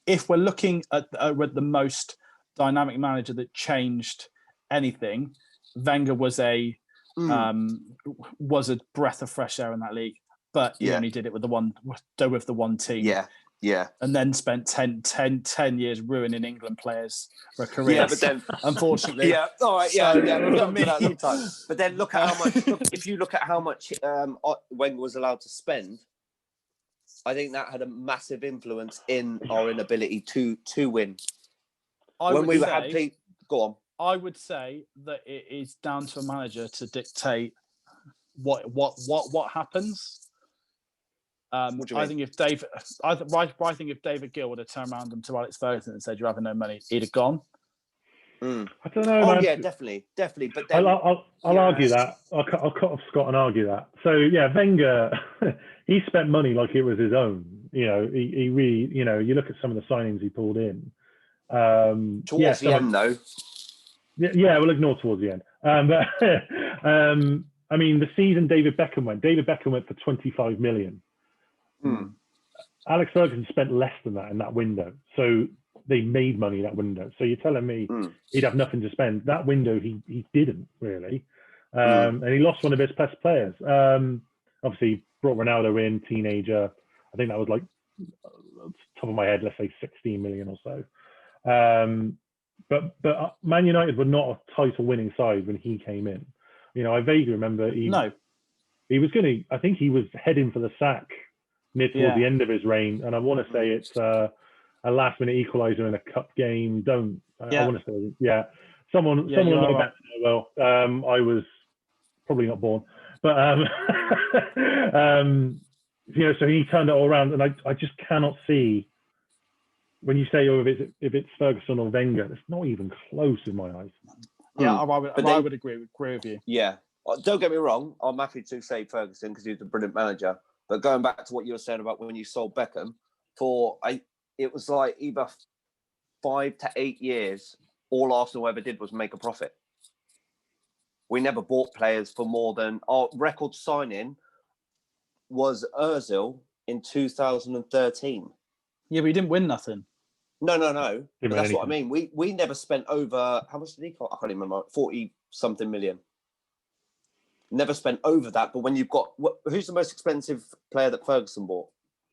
if we're looking at the most dynamic manager that changed anything, Wenger was a was a breath of fresh air in that league. But he only did it with the one team. Yeah. And then spent 10 years ruining England players for a career. Yeah, but then unfortunately. Yeah, all right, yeah, we'll come to that me- sometime. But then look at how much if you look at how much Wenger was allowed to spend, I think that had a massive influence in our inability to win. Go on. I would say that it is down to a manager to dictate what happens. What do you mean? I think if David Gill would have turned around to Alex Ferguson and said, "You're having no money," he'd have gone. I don't know. Oh man. yeah, definitely. But then I'll argue that. I'll cut off Scott and argue that. So yeah, Wenger, he spent money like it was his own. He really, you look at some of the signings he pulled in. Towards the end, though. Yeah, we'll ignore towards the end. I mean, the season David Beckham went for 25 million. Alex Ferguson spent less than that in that window. So they made money that window. So you're telling me he'd have nothing to spend. That window, he didn't really. And he lost one of his best players. Obviously, brought Ronaldo in, teenager. I think that was like, top of my head, let's say 16 million or so. But Man United were not a title-winning side when he came in. I vaguely remember he was I think he was heading for the sack near toward the end of his reign, and I want to say it's a last-minute equaliser in a cup game. I want to say someone will know better. Well, I was probably not born, but so he turned it all around, and I just cannot see. When you say, if it's Ferguson or Wenger, it's not even close in my eyes. Yeah, I would agree with you. Yeah, don't get me wrong. I'm happy to say Ferguson because he was a brilliant manager. But going back to what you were saying about when you sold Beckham, it was like either 5 to 8 years. All Arsenal ever did was make a profit. We never bought players for more than our record signing was Ozil in 2013. Yeah, but he didn't win nothing. No. But that's what I mean. We never spent over, how much did he cost? I can't even remember, 40 something million. Never spent over that. But when you've got, who's the most expensive player that Ferguson bought?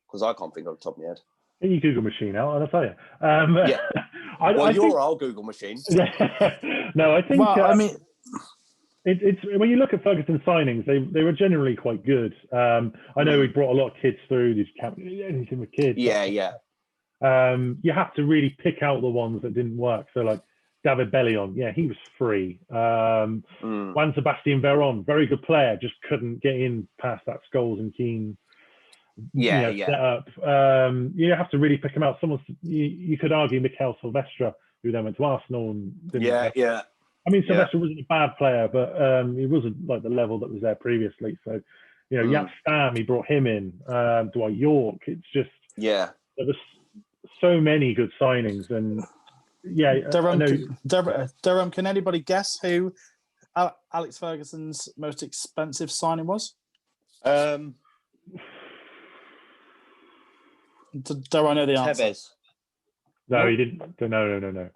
Because I can't think off the top of my head. Get your Google machine out, and I'll tell you. You're our Google machine. No, I think. Well, I mean, it's when you look at Ferguson's signings, they were generally quite good. I know he brought a lot of kids through. You can't do anything with kids. Yeah. You have to really pick out the ones that didn't work. So like David Bellion, he was free. Juan Sebastian Veron, very good player, just couldn't get in past that Scholes and Keane setup. You have to really pick them out. You could argue Mikel Silvestre, who then went to Arsenal and didn't. I mean, Silvestre wasn't a bad player, but he wasn't like the level that was there previously. So, Jaap Stam, he brought him in. Dwight York. It's just there was so many good signings, and Durham, can anybody guess who Alex Ferguson's most expensive signing was? Do I know the answer? Tevez. No, he didn't. No.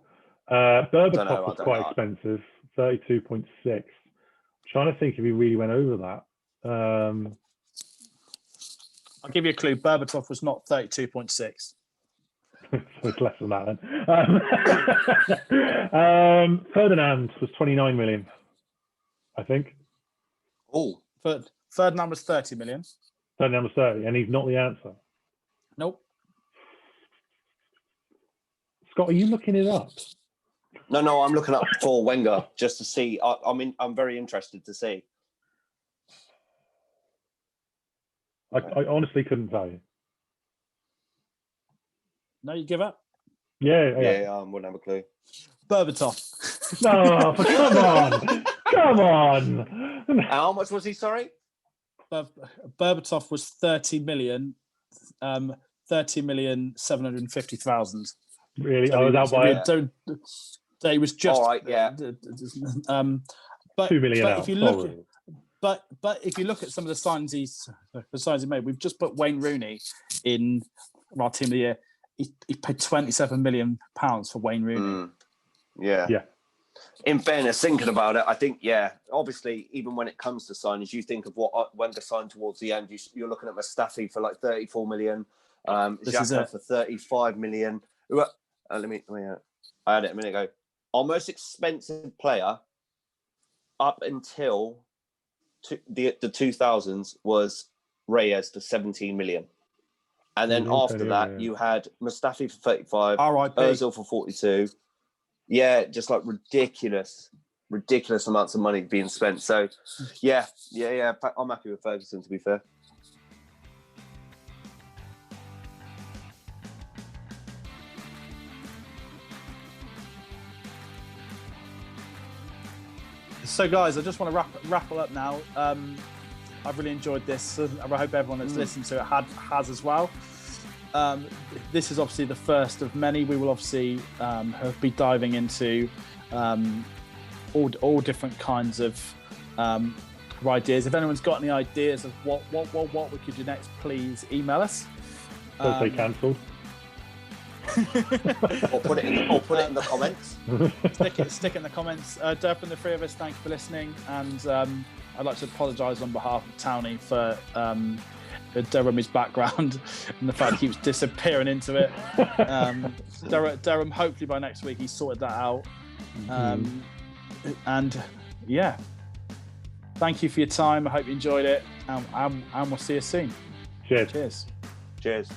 Berbatov was quite expensive, 32.6. Trying to think if he really went over that. I'll give you a clue. Berbatov was not 32.6. So it's less than that then. Ferdinand was 29 million, I think. Oh, Ferdinand was 30 million. Ferdinand was 30, and he's not the answer. Nope. Scott, are you looking it up? No, I'm looking up for Wenger just to see. I'm very interested to see. I honestly couldn't tell you. No, you give up? Yeah. I wouldn't have a clue. Berbatov. No, but come on. How much was he? Sorry. Berbatov was 30 million. 30,750,000. Really? So that wide? They was just all right. Yeah. But 2 million. But if you look, but if you look at some of the signs he made, we've just put Wayne Rooney in our team of the year. He paid £27 million for Wayne Rooney. Yeah. In fairness, thinking about it, I think, obviously, even when it comes to signings, you think of when to sign towards the end. You're looking at Mustafi for like 34 million, Xhaka for 35 million. I had it a minute ago. Our most expensive player up until the 2000s was Reyes for 17 million. And then after that, you had Mustafi for 35, Ozil for 42. Yeah, just like ridiculous amounts of money being spent. So, yeah. I'm happy with Ferguson, to be fair. So, guys, I just want to wrap it up now. I've really enjoyed this. I hope everyone that's listened to it has as well. This is obviously the first of many. We will obviously be diving into all different kinds of ideas. If anyone's got any ideas of what we could do next, please email us. Don't say cancelled. or put it in the comments. Stick it in the comments. Derp and the three of us, thank you for listening, and I'd like to apologise on behalf of Townie for Durham's background and the fact he was disappearing into it. Durham, hopefully by next week he's sorted that out. And yeah, thank you for your time. I hope you enjoyed it, and we'll see you soon. Cheers. Cheers.